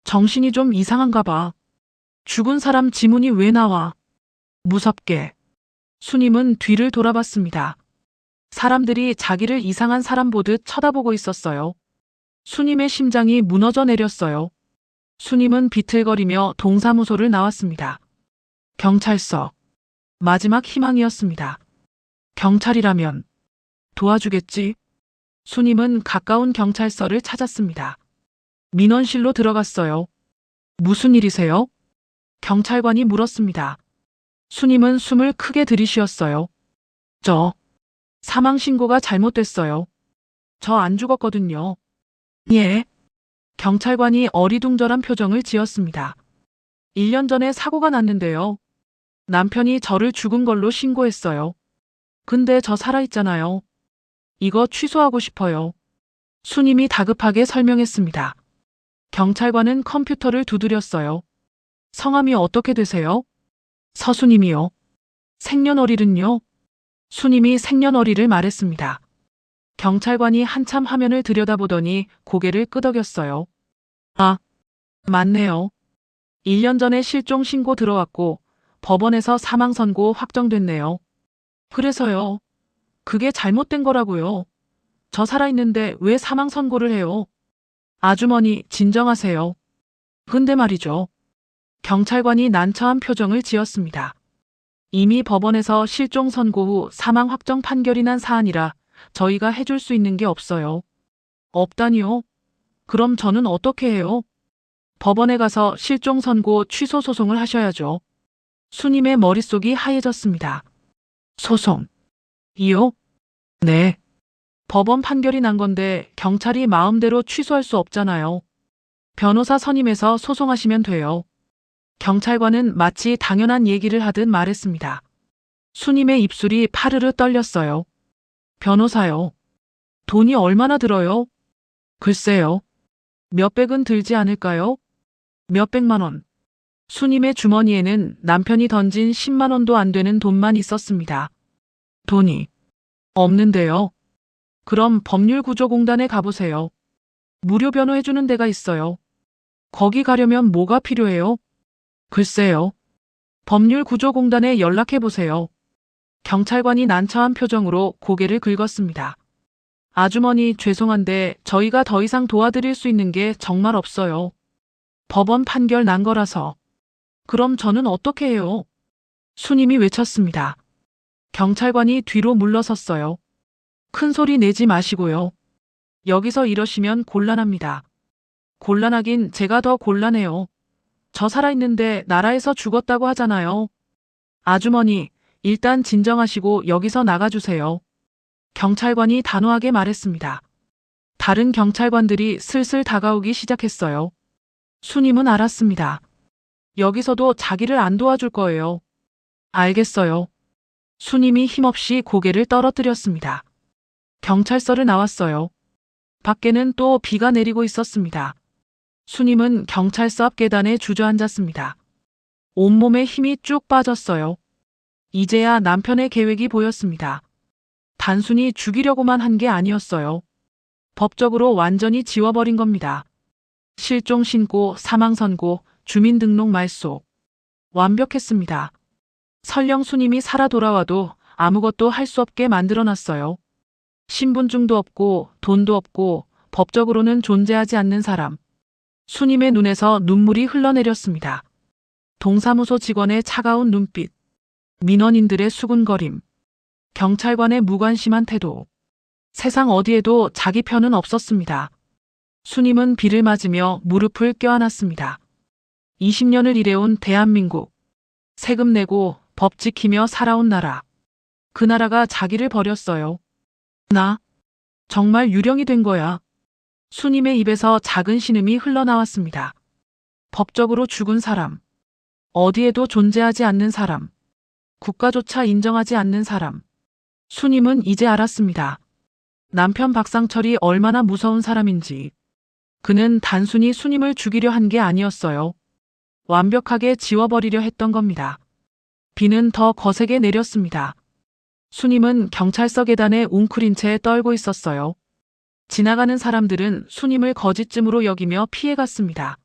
정신이 좀 이상한가 봐. 죽은 사람 지문이 왜 나와? 무섭게. 수님은 뒤를 돌아봤습니다. 사람들이 자기를 이상한 사람 보듯 쳐다보고 있었어요. 수님의 심장이 무너져 내렸어요. 수님은 비틀거리며 동사무소를 나왔습니다. 경찰서. 마지막 희망이었습니다. 경찰이라면 도와주겠지? 수님은 가까운 경찰서를 찾았습니다. 민원실로 들어갔어요. 무슨 일이세요? 경찰관이 물었습니다. 수님은 숨을 크게 들이쉬었어요. 사망신고가 잘못됐어요. 저 안 죽었거든요. 예. 경찰관이 어리둥절한 표정을 지었습니다. 1년 전에 사고가 났는데요. 남편이 저를 죽은 걸로 신고했어요. 근데 저 살아있잖아요. 이거 취소하고 싶어요. 수님이 다급하게 설명했습니다. 경찰관은 컴퓨터를 두드렸어요. 성함이 어떻게 되세요? 서수님이요. 생년월일은요? 수님이 생년월일을 말했습니다. 경찰관이 한참 화면을 들여다보더니 고개를 끄덕였어요. 아, 맞네요. 1년 전에 실종 신고 들어왔고 법원에서 사망 선고 확정됐네요. 그래서요. 그게 잘못된 거라고요. 저 살아있는데 왜 사망 선고를 해요? 아주머니, 진정하세요. 근데 말이죠. 경찰관이 난처한 표정을 지었습니다. 이미 법원에서 실종 선고 후 사망 확정 판결이 난 사안이라 저희가 해줄 수 있는 게 없어요. 없다니요? 그럼 저는 어떻게 해요? 법원에 가서 실종 선고 취소 소송을 하셔야죠. 수님의 머릿속이 하얘졌습니다. 소송. 이요? 네. 법원 판결이 난 건데 경찰이 마음대로 취소할 수 없잖아요. 변호사 선임해서 소송하시면 돼요. 경찰관은 마치 당연한 얘기를 하듯 말했습니다. 수님의 입술이 파르르 떨렸어요. 변호사요. 돈이 얼마나 들어요? 글쎄요. 몇백은 들지 않을까요? 몇백만 원. 수님의 주머니에는 남편이 던진 10만 원도 안 되는 돈만 있었습니다. 돈이 없는데요. 그럼 법률구조공단에 가보세요. 무료 변호해주는 데가 있어요. 거기 가려면 뭐가 필요해요? 글쎄요. 법률구조공단에 연락해보세요. 경찰관이 난처한 표정으로 고개를 긁었습니다. 아주머니, 죄송한데 저희가 더 이상 도와드릴 수 있는 게 정말 없어요. 법원 판결 난 거라서. 그럼 저는 어떻게 해요? 수님이 외쳤습니다. 경찰관이 뒤로 물러섰어요. 큰 소리 내지 마시고요. 여기서 이러시면 곤란합니다. 곤란하긴 제가 더 곤란해요. 저 살아있는데 나라에서 죽었다고 하잖아요. 아주머니, 일단 진정하시고 여기서 나가주세요. 경찰관이 단호하게 말했습니다. 다른 경찰관들이 슬슬 다가오기 시작했어요. 수님은 알았습니다. 여기서도 자기를 안 도와줄 거예요. 알겠어요. 수님이 힘없이 고개를 떨어뜨렸습니다. 경찰서를 나왔어요. 밖에는 또 비가 내리고 있었습니다. 수님은 경찰서 앞 계단에 주저앉았습니다. 온몸에 힘이 쭉 빠졌어요. 이제야 남편의 계획이 보였습니다. 단순히 죽이려고만 한 게 아니었어요. 법적으로 완전히 지워버린 겁니다. 실종 신고, 사망 선고, 주민등록 말소. 완벽했습니다. 설령 수님이 살아 돌아와도 아무것도 할 수 없게 만들어놨어요. 신분증도 없고 돈도 없고 법적으로는 존재하지 않는 사람. 수님의 눈에서 눈물이 흘러내렸습니다. 동사무소 직원의 차가운 눈빛, 민원인들의 수군거림, 경찰관의 무관심한 태도. 세상 어디에도 자기 편은 없었습니다. 수님은 비를 맞으며 무릎을 껴안았습니다. 20년을 일해온 대한민국. 세금 내고 법 지키며 살아온 나라. 그 나라가 자기를 버렸어요. 나 정말 유령이 된 거야. 수님의 입에서 작은 신음이 흘러나왔습니다. 법적으로 죽은 사람, 어디에도 존재하지 않는 사람, 국가조차 인정하지 않는 사람. 수님은 이제 알았습니다. 남편 박상철이 얼마나 무서운 사람인지. 그는 단순히 수님을 죽이려 한 게 아니었어요. 완벽하게 지워버리려 했던 겁니다. 비는 더 거세게 내렸습니다. 수님은 경찰서 계단에 웅크린 채 떨고 있었어요. 지나가는 사람들은 수님을 거짓쯤으로 여기며 피해갔습니다.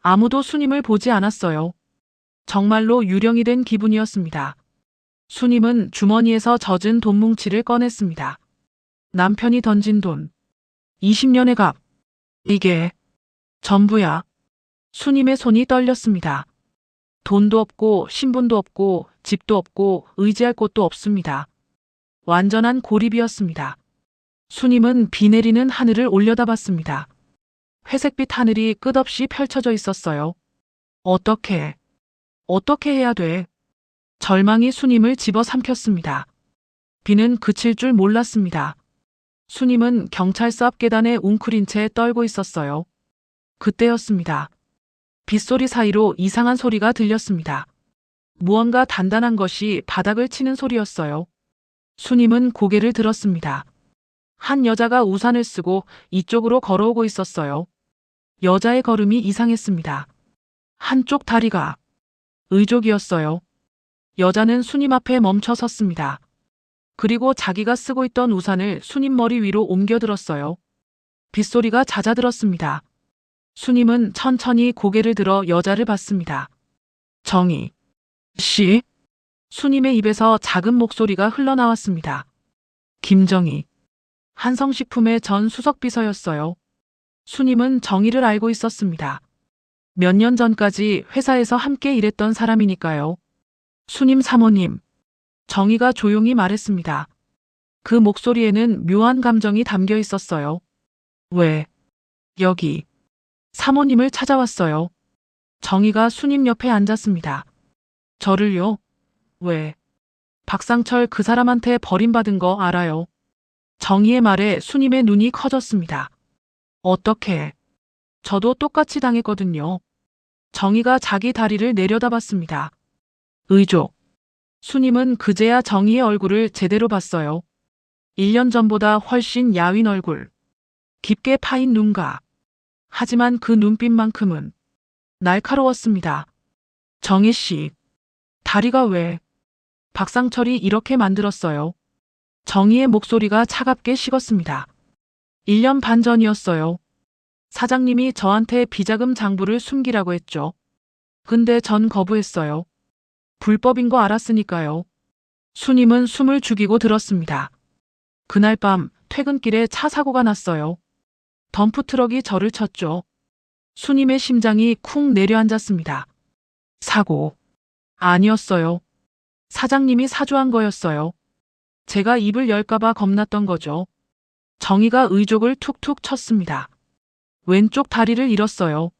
아무도 수님을 보지 않았어요. 정말로 유령이 된 기분이었습니다. 수님은 주머니에서 젖은 돈 뭉치를 꺼냈습니다. 남편이 던진 돈. 20년의 값. 이게 전부야. 수님의 손이 떨렸습니다. 돈도 없고 신분도 없고 집도 없고 의지할 곳도 없습니다. 완전한 고립이었습니다. 수님은 비 내리는 하늘을 올려다봤습니다. 회색빛 하늘이 끝없이 펼쳐져 있었어요. 어떻게 해야 돼? 절망이 수님을 집어삼켰습니다. 비는 그칠 줄 몰랐습니다. 수님은 경찰서 앞 계단에 웅크린 채 떨고 있었어요. 그때였습니다. 빗소리 사이로 이상한 소리가 들렸습니다. 무언가 단단한 것이 바닥을 치는 소리였어요. 수님은 고개를 들었습니다. 한 여자가 우산을 쓰고 이쪽으로 걸어오고 있었어요. 여자의 걸음이 이상했습니다. 한쪽 다리가 의족이었어요. 여자는 수님 앞에 멈춰 섰습니다. 그리고 자기가 쓰고 있던 우산을 수님 머리 위로 옮겨들었어요. 빗소리가 잦아들었습니다. 수님은 천천히 고개를 들어 여자를 봤습니다. 정희 씨? 수님의 입에서 작은 목소리가 흘러나왔습니다. 김정희. 한성식품의 전 수석비서였어요. 수님은 정희를 알고 있었습니다. 몇 년 전까지 회사에서 함께 일했던 사람이니까요. 수님 사모님. 정희가 조용히 말했습니다. 그 목소리에는 묘한 감정이 담겨 있었어요. 왜? 여기. 사모님을 찾아왔어요. 정희가 수님 옆에 앉았습니다. 저를요? 왜? 박상철 그 사람한테 버림받은 거 알아요. 정희의 말에 수님의 눈이 커졌습니다. 어떻게? 저도 똑같이 당했거든요. 정희가 자기 다리를 내려다봤습니다. 의족. 수님은 그제야 정희의 얼굴을 제대로 봤어요. 1년 전보다 훨씬 야윈 얼굴. 깊게 파인 눈가. 하지만 그 눈빛만큼은 날카로웠습니다. 정희 씨. 다리가 왜? 박상철이 이렇게 만들었어요. 정희의 목소리가 차갑게 식었습니다. 1년 반 전이었어요. 사장님이 저한테 비자금 장부를 숨기라고 했죠. 근데 전 거부했어요. 불법인 거 알았으니까요. 수님은 숨을 죽이고 들었습니다. 그날 밤 퇴근길에 차 사고가 났어요. 덤프트럭이 저를 쳤죠. 수님의 심장이 쿵 내려앉았습니다. 사고. 아니었어요. 사장님이 사주한 거였어요. 제가 입을 열까봐 겁났던 거죠. 정희가 의족을 툭툭 쳤습니다. 왼쪽 다리를 잃었어요.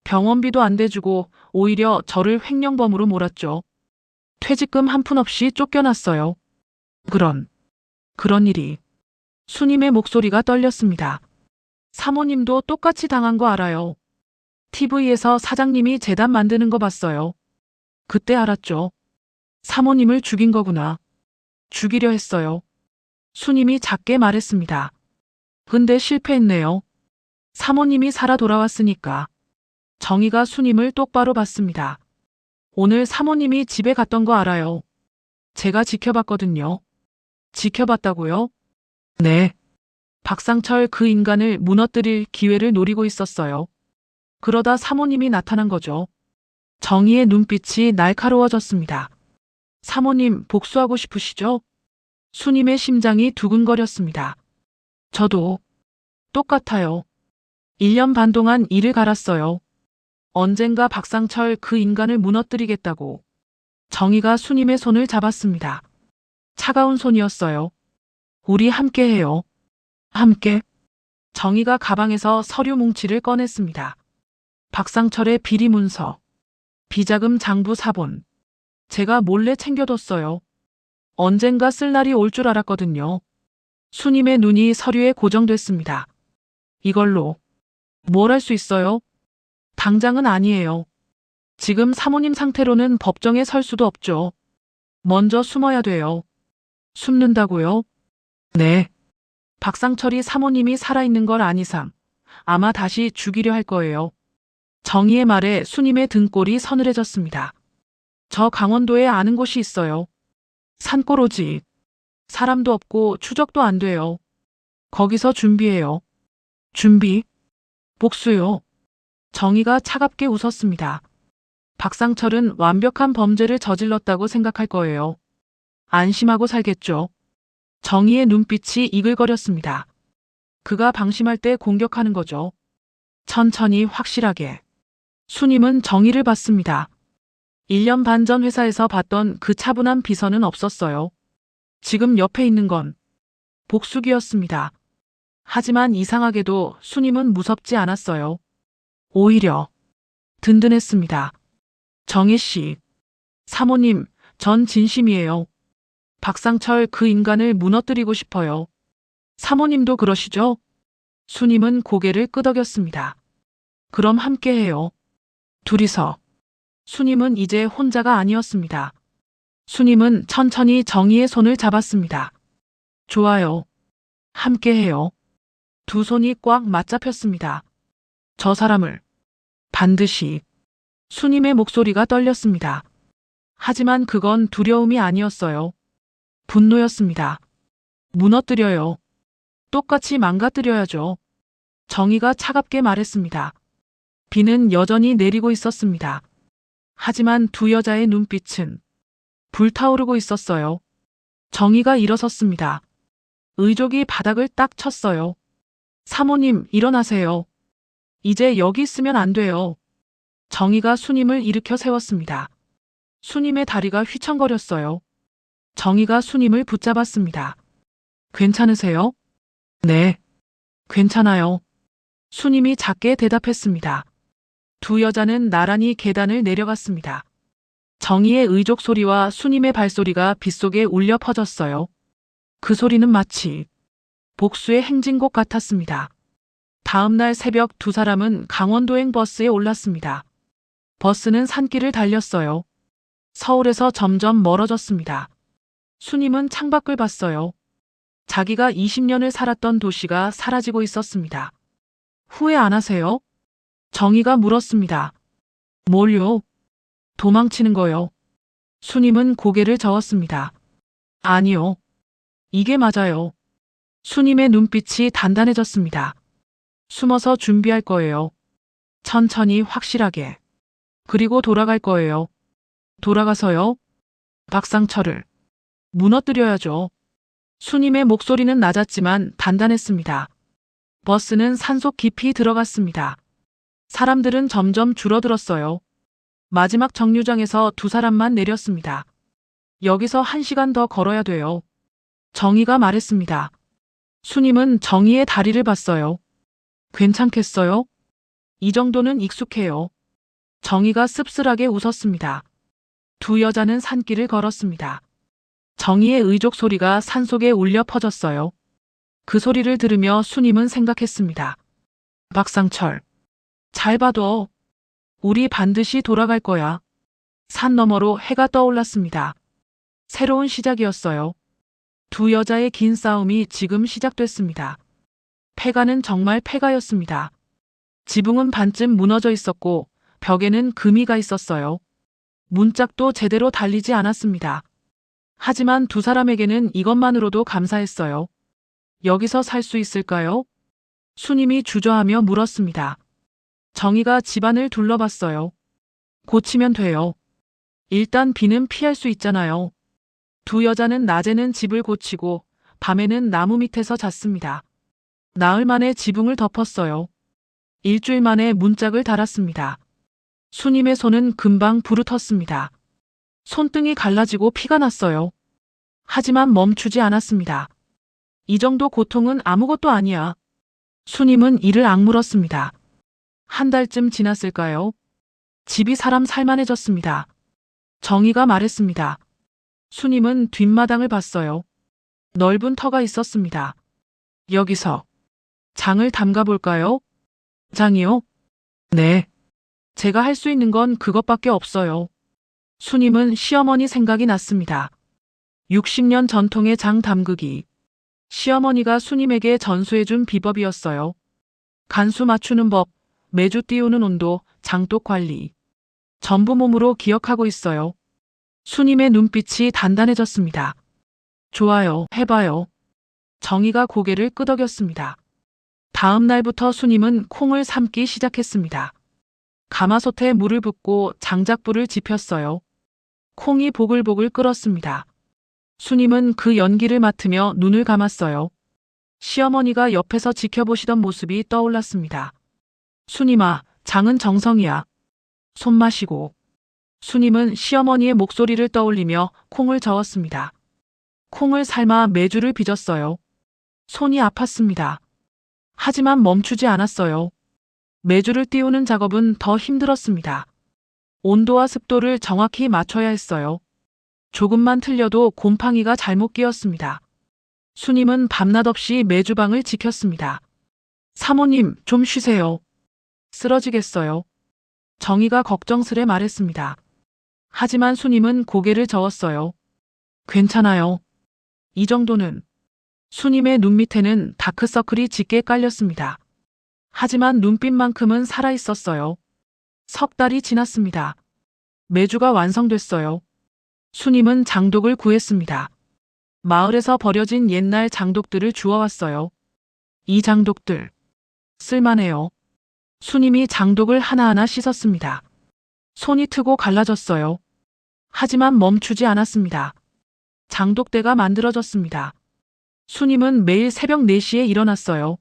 병원비도 안 대주고 오히려 저를 횡령범으로 몰았죠. 퇴직금 한 푼 없이 쫓겨났어요. 그런 일이. 수님의 목소리가 떨렸습니다. 사모님도 똑같이 당한 거 알아요. TV에서 사장님이 재단 만드는 거 봤어요. 그때 알았죠. 사모님을 죽인 거구나. 죽이려 했어요. 수님이 작게 말했습니다. 근데 실패했네요. 사모님이 살아 돌아왔으니까. 정희가 수님을 똑바로 봤습니다. 오늘 사모님이 집에 갔던 거 알아요. 제가 지켜봤거든요. 지켜봤다고요? 네. 박상철 그 인간을 무너뜨릴 기회를 노리고 있었어요. 그러다 사모님이 나타난 거죠. 정희의 눈빛이 날카로워졌습니다. 사모님 복수하고 싶으시죠? 수님의 심장이 두근거렸습니다. 저도 똑같아요. 1년 반 동안 이를 갈았어요. 언젠가 박상철 그 인간을 무너뜨리겠다고. 정희가 수님의 손을 잡았습니다. 차가운 손이었어요. 우리 함께해요. 함께? 정희가 가방에서 서류 뭉치를 꺼냈습니다. 박상철의 비리 문서, 비자금 장부 사본. 제가 몰래 챙겨뒀어요. 언젠가 쓸 날이 올 줄 알았거든요. 수님의 눈이 서류에 고정됐습니다. 이걸로 뭘 할 수 있어요? 당장은 아니에요. 지금 사모님 상태로는 법정에 설 수도 없죠. 먼저 숨어야 돼요. 숨는다고요? 네. 박상철이 사모님이 살아있는 걸 안 이상 아마 다시 죽이려 할 거예요. 정희의 말에 수님의 등골이 서늘해졌습니다. 저 강원도에 아는 곳이 있어요. 산골오지. 사람도 없고 추적도 안 돼요. 거기서 준비해요. 준비? 복수요. 정희가 차갑게 웃었습니다. 박상철은 완벽한 범죄를 저질렀다고 생각할 거예요. 안심하고 살겠죠. 정희의 눈빛이 이글거렸습니다. 그가 방심할 때 공격하는 거죠. 천천히 확실하게. 수님은 정희를 봤습니다. 1년 반 전 회사에서 봤던 그 차분한 비서는 없었어요. 지금 옆에 있는 건 복수기였습니다. 하지만 이상하게도 수님은 무섭지 않았어요. 오히려 든든했습니다. 정희 씨, 사모님, 전 진심이에요. 박상철 그 인간을 무너뜨리고 싶어요. 사모님도 그러시죠? 수님은 고개를 끄덕였습니다. 그럼 함께해요. 둘이서. 수님은 이제 혼자가 아니었습니다. 수님은 천천히 정희의 손을 잡았습니다. 좋아요. 함께해요. 두 손이 꽉 맞잡혔습니다. 저 사람을 반드시. 수님의 목소리가 떨렸습니다. 하지만 그건 두려움이 아니었어요. 분노였습니다. 무너뜨려요. 똑같이 망가뜨려야죠. 정희가 차갑게 말했습니다. 비는 여전히 내리고 있었습니다. 하지만 두 여자의 눈빛은 불타오르고 있었어요. 정희가 일어섰습니다. 의족이 바닥을 딱 쳤어요. 사모님, 일어나세요. 이제 여기 있으면 안 돼요. 정희가 수님을 일으켜 세웠습니다. 수님의 다리가 휘청거렸어요. 정희가 수님을 붙잡았습니다. 괜찮으세요? 네. 괜찮아요. 수님이 작게 대답했습니다. 두 여자는 나란히 계단을 내려갔습니다. 정희의 의족 소리와 수님의 발소리가 빗속에 울려 퍼졌어요. 그 소리는 마치 복수의 행진곡 같았습니다. 다음 날 새벽 두 사람은 강원도행 버스에 올랐습니다. 버스는 산길을 달렸어요. 서울에서 점점 멀어졌습니다. 수님은 창밖을 봤어요. 자기가 20년을 살았던 도시가 사라지고 있었습니다. 후회 안 하세요? 정희가 물었습니다. 뭘요? 도망치는 거요. 수님은 고개를 저었습니다. 아니요. 이게 맞아요. 수님의 눈빛이 단단해졌습니다. 숨어서 준비할 거예요. 천천히 확실하게. 그리고 돌아갈 거예요. 돌아가서요? 박상철을 무너뜨려야죠. 수님의 목소리는 낮았지만 단단했습니다. 버스는 산속 깊이 들어갔습니다. 사람들은 점점 줄어들었어요. 마지막 정류장에서 두 사람만 내렸습니다. 여기서 1시간 더 걸어야 돼요. 정희가 말했습니다. 수님은 정희의 다리를 봤어요. 괜찮겠어요? 이 정도는 익숙해요. 정희가 씁쓸하게 웃었습니다. 두 여자는 산길을 걸었습니다. 정희의 의족 소리가 산속에 울려 퍼졌어요. 그 소리를 들으며 수님은 생각했습니다. 박상철, 잘 봐둬. 우리 반드시 돌아갈 거야. 산 너머로 해가 떠올랐습니다. 새로운 시작이었어요. 두 여자의 긴 싸움이 지금 시작됐습니다. 폐가는 정말 폐가였습니다. 지붕은 반쯤 무너져 있었고 벽에는 금이 가 있었어요. 문짝도 제대로 달리지 않았습니다. 하지만 두 사람에게는 이것만으로도 감사했어요. 여기서 살 수 있을까요? 수님이 주저하며 물었습니다. 정희가 집안을 둘러봤어요. 고치면 돼요. 일단 비는 피할 수 있잖아요. 두 여자는 낮에는 집을 고치고 밤에는 나무 밑에서 잤습니다. 나흘 만에 지붕을 덮었어요. 일주일 만에 문짝을 달았습니다. 수님의 손은 금방 부르텄습니다. 손등이 갈라지고 피가 났어요. 하지만 멈추지 않았습니다. 이 정도 고통은 아무것도 아니야. 수님은 이를 악물었습니다. 한 달쯤 지났을까요? 집이 사람 살만해졌습니다. 정희가 말했습니다. 수님은 뒷마당을 봤어요. 넓은 터가 있었습니다. 여기서 장을 담가 볼까요? 장이요? 네. 제가 할 수 있는 건 그것밖에 없어요. 수님은 시어머니 생각이 났습니다. 60년 전통의 장 담그기. 시어머니가 수님에게 전수해준 비법이었어요. 간수 맞추는 법, 매주 띄우는 온도, 장독 관리. 전부 몸으로 기억하고 있어요. 수님의 눈빛이 단단해졌습니다. 좋아요, 해봐요. 정희가 고개를 끄덕였습니다. 다음 날부터 수님은 콩을 삶기 시작했습니다. 가마솥에 물을 붓고 장작불을 지폈어요. 콩이 보글보글 끓었습니다. 수님은 그 연기를 맡으며 눈을 감았어요. 시어머니가 옆에서 지켜보시던 모습이 떠올랐습니다. 수님아, 장은 정성이야. 손 마시고. 수님은 시어머니의 목소리를 떠올리며 콩을 저었습니다. 콩을 삶아 메주를 빚었어요. 손이 아팠습니다. 하지만 멈추지 않았어요. 메주를 띄우는 작업은 더 힘들었습니다. 온도와 습도를 정확히 맞춰야 했어요. 조금만 틀려도 곰팡이가 잘못 끼었습니다. 수님은 밤낮 없이 메주방을 지켰습니다. 사모님, 좀 쉬세요. 쓰러지겠어요. 정희가 걱정스레 말했습니다. 하지만 수님은 고개를 저었어요. 괜찮아요. 이 정도는. 수님의 눈 밑에는 다크서클이 짙게 깔렸습니다. 하지만 눈빛만큼은 살아있었어요. 석 달이 지났습니다. 메주가 완성됐어요. 수님은 장독을 구했습니다. 마을에서 버려진 옛날 장독들을 주워왔어요. 이 장독들. 쓸만해요. 수님이 장독을 하나하나 씻었습니다. 손이 트고 갈라졌어요. 하지만 멈추지 않았습니다. 장독대가 만들어졌습니다. 수님은 매일 새벽 4시에 일어났어요.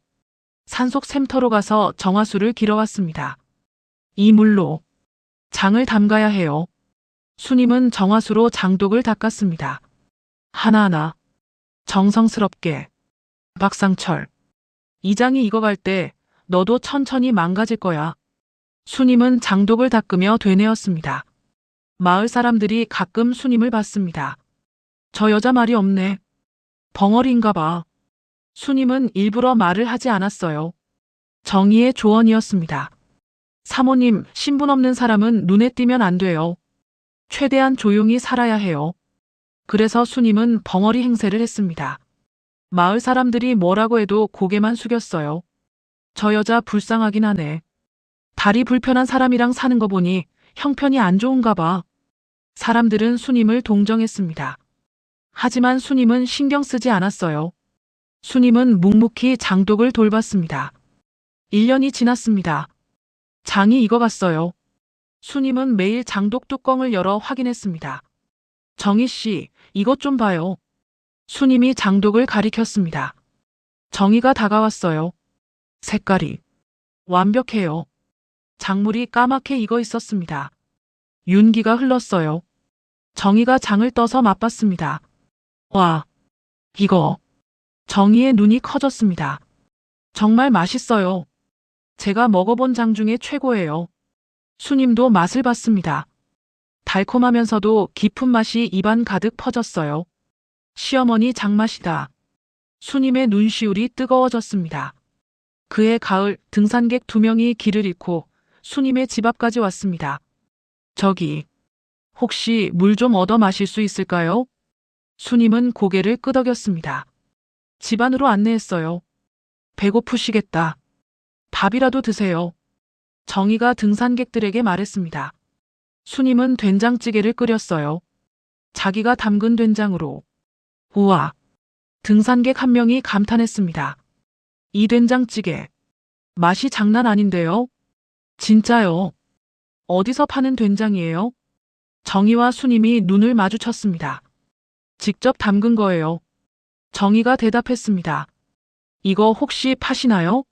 산속 샘터로 가서 정화수를 길어왔습니다. 이 물로 장을 담가야 해요. 수님은 정화수로 장독을 닦았습니다. 하나하나 정성스럽게. 박상철, 이 장이 익어갈 때 너도 천천히 망가질 거야. 수님은 장독을 닦으며 되뇌었습니다. 마을 사람들이 가끔 수님을 봤습니다. 저 여자 말이 없네. 벙어리인가 봐. 수님은 일부러 말을 하지 않았어요. 정의의 조언이었습니다. 사모님, 신분 없는 사람은 눈에 띄면 안 돼요. 최대한 조용히 살아야 해요. 그래서 수님은 벙어리 행세를 했습니다. 마을 사람들이 뭐라고 해도 고개만 숙였어요. 저 여자 불쌍하긴 하네. 다리 불편한 사람이랑 사는 거 보니 형편이 안 좋은가 봐. 사람들은 수님을 동정했습니다. 하지만 수님은 신경 쓰지 않았어요. 수님은 묵묵히 장독을 돌봤습니다. 1년이 지났습니다. 장이 익어갔어요. 수님은 매일 장독 뚜껑을 열어 확인했습니다. 정희 씨, 이것 좀 봐요. 수님이 장독을 가리켰습니다. 정희가 다가왔어요. 색깔이 완벽해요. 작물이 까맣게 익어 있었습니다. 윤기가 흘렀어요. 정희가 장을 떠서 맛봤습니다. 와, 이거. 정희의 눈이 커졌습니다. 정말 맛있어요. 제가 먹어본 장 중에 최고예요. 수님도 맛을 봤습니다. 달콤하면서도 깊은 맛이 입안 가득 퍼졌어요. 시어머니 장맛이다. 수님의 눈시울이 뜨거워졌습니다. 그해 가을 등산객 2명이 길을 잃고 수님의 집 앞까지 왔습니다. 저기, 혹시 물 좀 얻어 마실 수 있을까요? 수님은 고개를 끄덕였습니다. 집 안으로 안내했어요. 배고프시겠다. 밥이라도 드세요. 정희가 등산객들에게 말했습니다. 수님은 된장찌개를 끓였어요. 자기가 담근 된장으로. 우와! 등산객 한 명이 감탄했습니다. 이 된장찌개. 맛이 장난 아닌데요? 진짜요. 어디서 파는 된장이에요? 정희와 수님이 눈을 마주쳤습니다. 직접 담근 거예요. 정희가 대답했습니다. 이거 혹시 파시나요?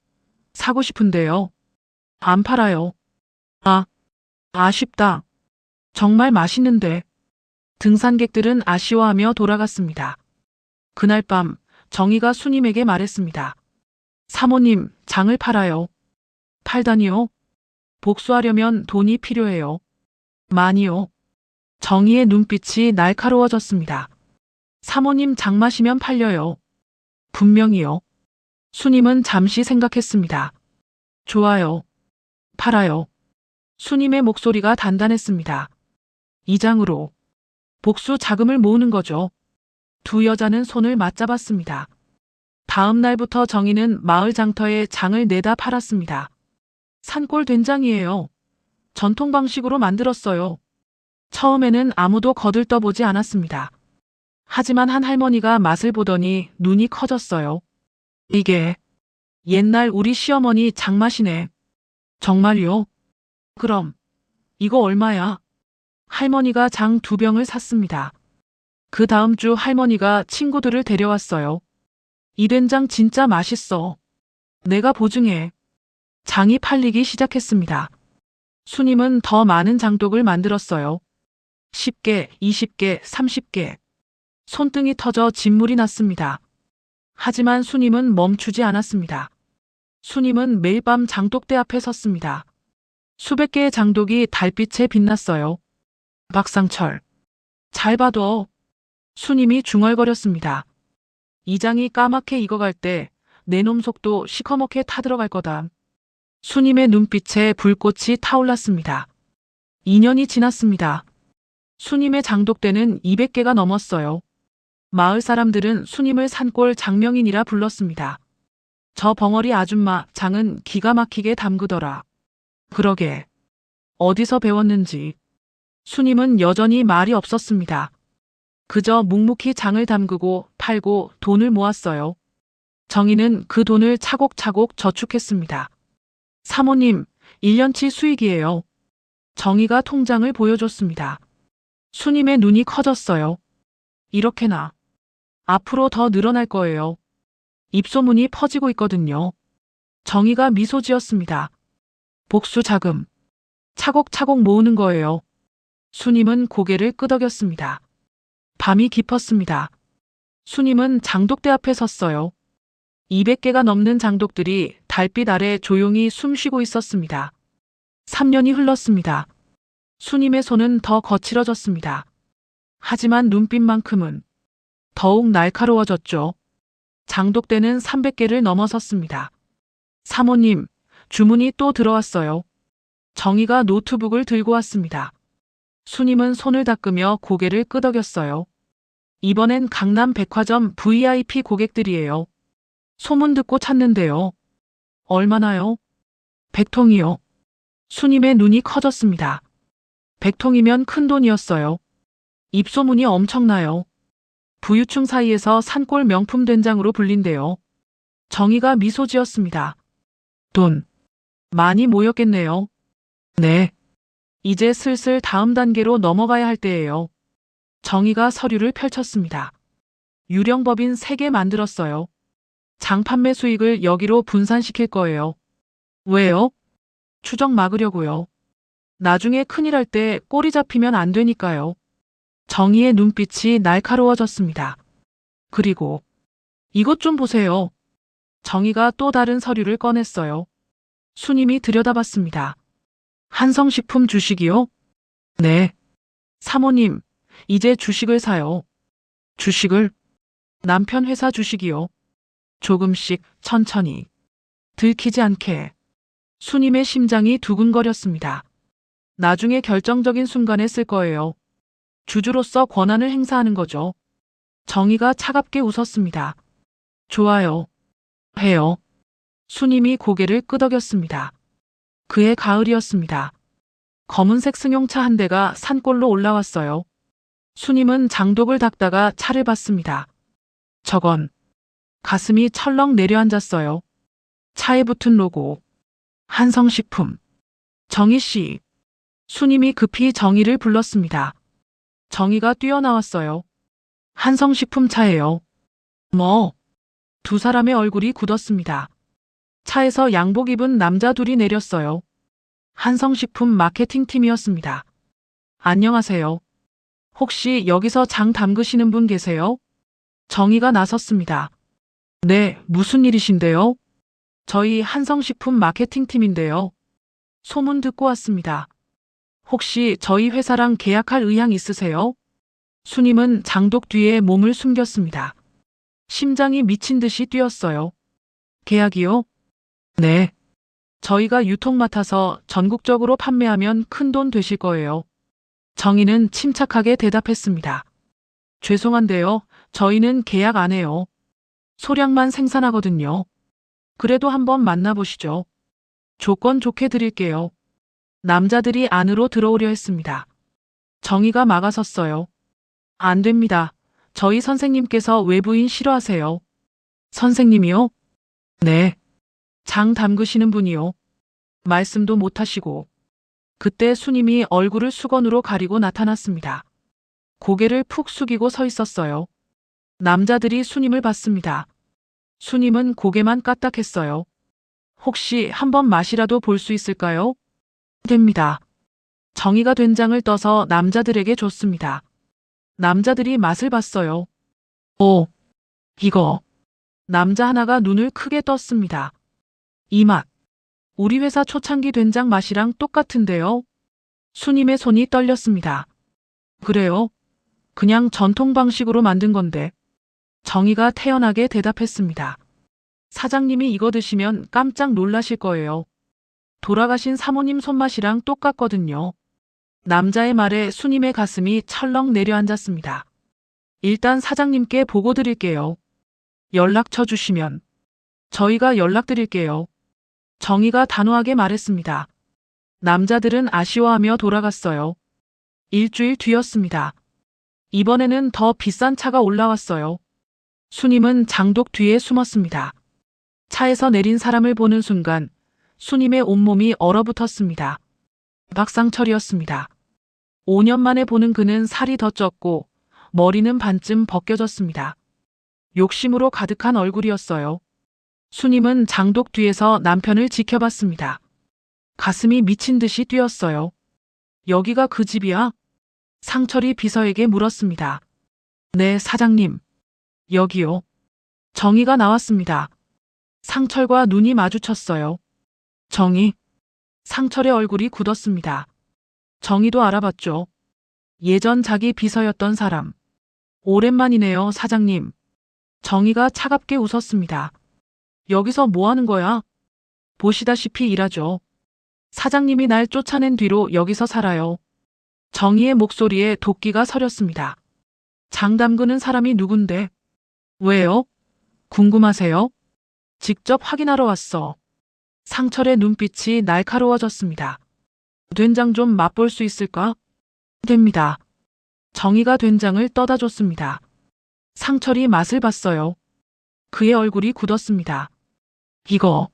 사고 싶은데요. 안 팔아요. 아쉽다. 정말 맛있는데. 등산객들은 아쉬워하며 돌아갔습니다. 그날 밤 정희가 수님에게 말했습니다. 사모님, 장을 팔아요. 팔다니요? 복수하려면 돈이 필요해요. 많이요. 정희의 눈빛이 날카로워졌습니다. 사모님 장 마시면 팔려요. 분명히요. 수님은 잠시 생각했습니다. 좋아요. 팔아요. 수님의 목소리가 단단했습니다. 이 장으로 복수 자금을 모으는 거죠. 두 여자는 손을 맞잡았습니다. 다음 날부터 정희는 마을 장터에 장을 내다 팔았습니다. 산골 된장이에요. 전통 방식으로 만들었어요. 처음에는 아무도 거들떠보지 않았습니다. 하지만 한 할머니가 맛을 보더니 눈이 커졌어요. 이게 옛날 우리 시어머니 장맛이네. 정말요? 그럼 이거 얼마야? 할머니가 장 2병을 샀습니다. 그 다음 주 할머니가 친구들을 데려왔어요. 이 된장 진짜 맛있어. 내가 보증해. 장이 팔리기 시작했습니다. 수님은 더 많은 장독을 만들었어요. 10개, 20개, 30개. 손등이 터져 진물이 났습니다. 하지만 수님은 멈추지 않았습니다. 수님은 매일 밤 장독대 앞에 섰습니다. 수백 개의 장독이 달빛에 빛났어요. 박상철. 잘 봐둬. 수님이 중얼거렸습니다. 이 장이 까맣게 익어갈 때 내 놈 속도 시커멓게 타들어갈 거다. 수님의 눈빛에 불꽃이 타올랐습니다. 2년이 지났습니다. 수님의 장독대는 200개가 넘었어요. 마을 사람들은 수님을 산골 장명인이라 불렀습니다. 저 벙어리 아줌마 장은 기가 막히게 담그더라. 그러게. 어디서 배웠는지. 수님은 여전히 말이 없었습니다. 그저 묵묵히 장을 담그고 팔고 돈을 모았어요. 정희는 그 돈을 차곡차곡 저축했습니다. 사모님, 1년치 수익이에요. 정희가 통장을 보여줬습니다. 수님의 눈이 커졌어요. 이렇게나. 앞으로 더 늘어날 거예요. 입소문이 퍼지고 있거든요. 정희가 미소 지었습니다. 복수 자금. 차곡차곡 모으는 거예요. 수님은 고개를 끄덕였습니다. 밤이 깊었습니다. 수님은 장독대 앞에 섰어요. 200개가 넘는 장독들이 달빛 아래 조용히 숨쉬고 있었습니다. 3년이 흘렀습니다. 수님의 손은 더 거칠어졌습니다. 하지만 눈빛만큼은 더욱 날카로워졌죠. 장독대는 300개를 넘어섰습니다. 사모님, 주문이 또 들어왔어요. 정희가 노트북을 들고 왔습니다. 수님은 손을 닦으며 고개를 끄덕였어요. 이번엔 강남 백화점 VIP 고객들이에요. 소문 듣고 찾는데요. 얼마나요? 100통이요. 수님의 눈이 커졌습니다. 100통이면 큰 돈이었어요. 입소문이 엄청나요. 부유층 사이에서 산골 명품 된장으로 불린대요. 정희가 미소 지었습니다. 돈. 많이 모였겠네요. 네. 이제 슬슬 다음 단계로 넘어가야 할 때예요. 정희가 서류를 펼쳤습니다. 유령법인 3개 만들었어요. 장 판매 수익을 여기로 분산시킬 거예요. 왜요? 추적 막으려고요. 나중에 큰일 할 때 꼬리 잡히면 안 되니까요. 정희의 눈빛이 날카로워졌습니다. 그리고 이것 좀 보세요. 정희가 또 다른 서류를 꺼냈어요. 수님이 들여다봤습니다. 한성식품 주식이요? 네. 사모님, 이제 주식을 사요. 주식을? 남편 회사 주식이요. 조금씩 천천히. 들키지 않게. 수님의 심장이 두근거렸습니다. 나중에 결정적인 순간에 쓸 거예요. 주주로서 권한을 행사하는 거죠. 정희가 차갑게 웃었습니다. 좋아요. 해요. 수님이 고개를 끄덕였습니다. 그해 가을이었습니다. 검은색 승용차 한 대가 산골로 올라왔어요. 수님은 장독을 닦다가 차를 봤습니다. 저건. 가슴이 철렁 내려앉았어요. 차에 붙은 로고. 한성식품. 정희 씨. 수님이 급히 정희를 불렀습니다. 정희가 뛰어나왔어요. 한성식품 차예요. 뭐? 두 사람의 얼굴이 굳었습니다. 차에서 양복 입은 남자 둘이 내렸어요. 한성식품 마케팅팀이었습니다. 안녕하세요. 혹시 여기서 장 담그시는 분 계세요? 정희가 나섰습니다. 네, 무슨 일이신데요? 저희 한성식품 마케팅팀인데요. 소문 듣고 왔습니다. 혹시 저희 회사랑 계약할 의향 있으세요? 수님은 장독 뒤에 몸을 숨겼습니다. 심장이 미친 듯이 뛰었어요. 계약이요? 네. 저희가 유통 맡아서 전국적으로 판매하면 큰돈 되실 거예요. 정희는 침착하게 대답했습니다. 죄송한데요. 저희는 계약 안 해요. 소량만 생산하거든요. 그래도 한번 만나보시죠. 조건 좋게 드릴게요. 남자들이 안으로 들어오려 했습니다. 정희가 막아섰어요. 안 됩니다. 저희 선생님께서 외부인 싫어하세요. 선생님이요? 네. 장 담그시는 분이요. 말씀도 못하시고. 그때 수님이 얼굴을 수건으로 가리고 나타났습니다. 고개를 푹 숙이고 서 있었어요. 남자들이 수님을 봤습니다. 수님은 고개만 까딱했어요. 혹시 한번 맛이라도 볼 수 있을까요? 됩니다. 정희가 된장을 떠서 남자들에게 줬습니다. 남자들이 맛을 봤어요. 오, 이거. 남자 하나가 눈을 크게 떴습니다. 이 맛. 우리 회사 초창기 된장 맛이랑 똑같은데요? 수님의 손이 떨렸습니다. 그래요? 그냥 전통 방식으로 만든 건데. 정희가 태연하게 대답했습니다. 사장님이 이거 드시면 깜짝 놀라실 거예요. 돌아가신 사모님 손맛이랑 똑같거든요. 남자의 말에 수님의 가슴이 철렁 내려앉았습니다. 일단 사장님께 보고 드릴게요. 연락처 주시면 저희가 연락드릴게요. 정희가 단호하게 말했습니다. 남자들은 아쉬워하며 돌아갔어요. 일주일 뒤였습니다. 이번에는 더 비싼 차가 올라왔어요. 수님은 장독 뒤에 숨었습니다. 차에서 내린 사람을 보는 순간 수님의 온몸이 얼어붙었습니다. 박상철이었습니다. 5년 만에 보는 그는 살이 더 쪘고 머리는 반쯤 벗겨졌습니다. 욕심으로 가득한 얼굴이었어요. 수님은 장독 뒤에서 남편을 지켜봤습니다. 가슴이 미친 듯이 뛰었어요. 여기가 그 집이야? 상철이 비서에게 물었습니다. 네, 사장님. 여기요. 정희가 나왔습니다. 상철과 눈이 마주쳤어요. 정희. 상철의 얼굴이 굳었습니다. 정희도 알아봤죠. 예전 자기 비서였던 사람. 오랜만이네요, 사장님. 정희가 차갑게 웃었습니다. 여기서 뭐 하는 거야? 보시다시피 일하죠. 사장님이 날 쫓아낸 뒤로 여기서 살아요. 정희의 목소리에 도끼가 서렸습니다. 장 담그는 사람이 누군데? 왜요? 궁금하세요? 직접 확인하러 왔어. 상철의 눈빛이 날카로워졌습니다. 된장 좀 맛볼 수 있을까? 됩니다. 정희가 된장을 떠다 줬습니다. 상철이 맛을 봤어요. 그의 얼굴이 굳었습니다. 이거.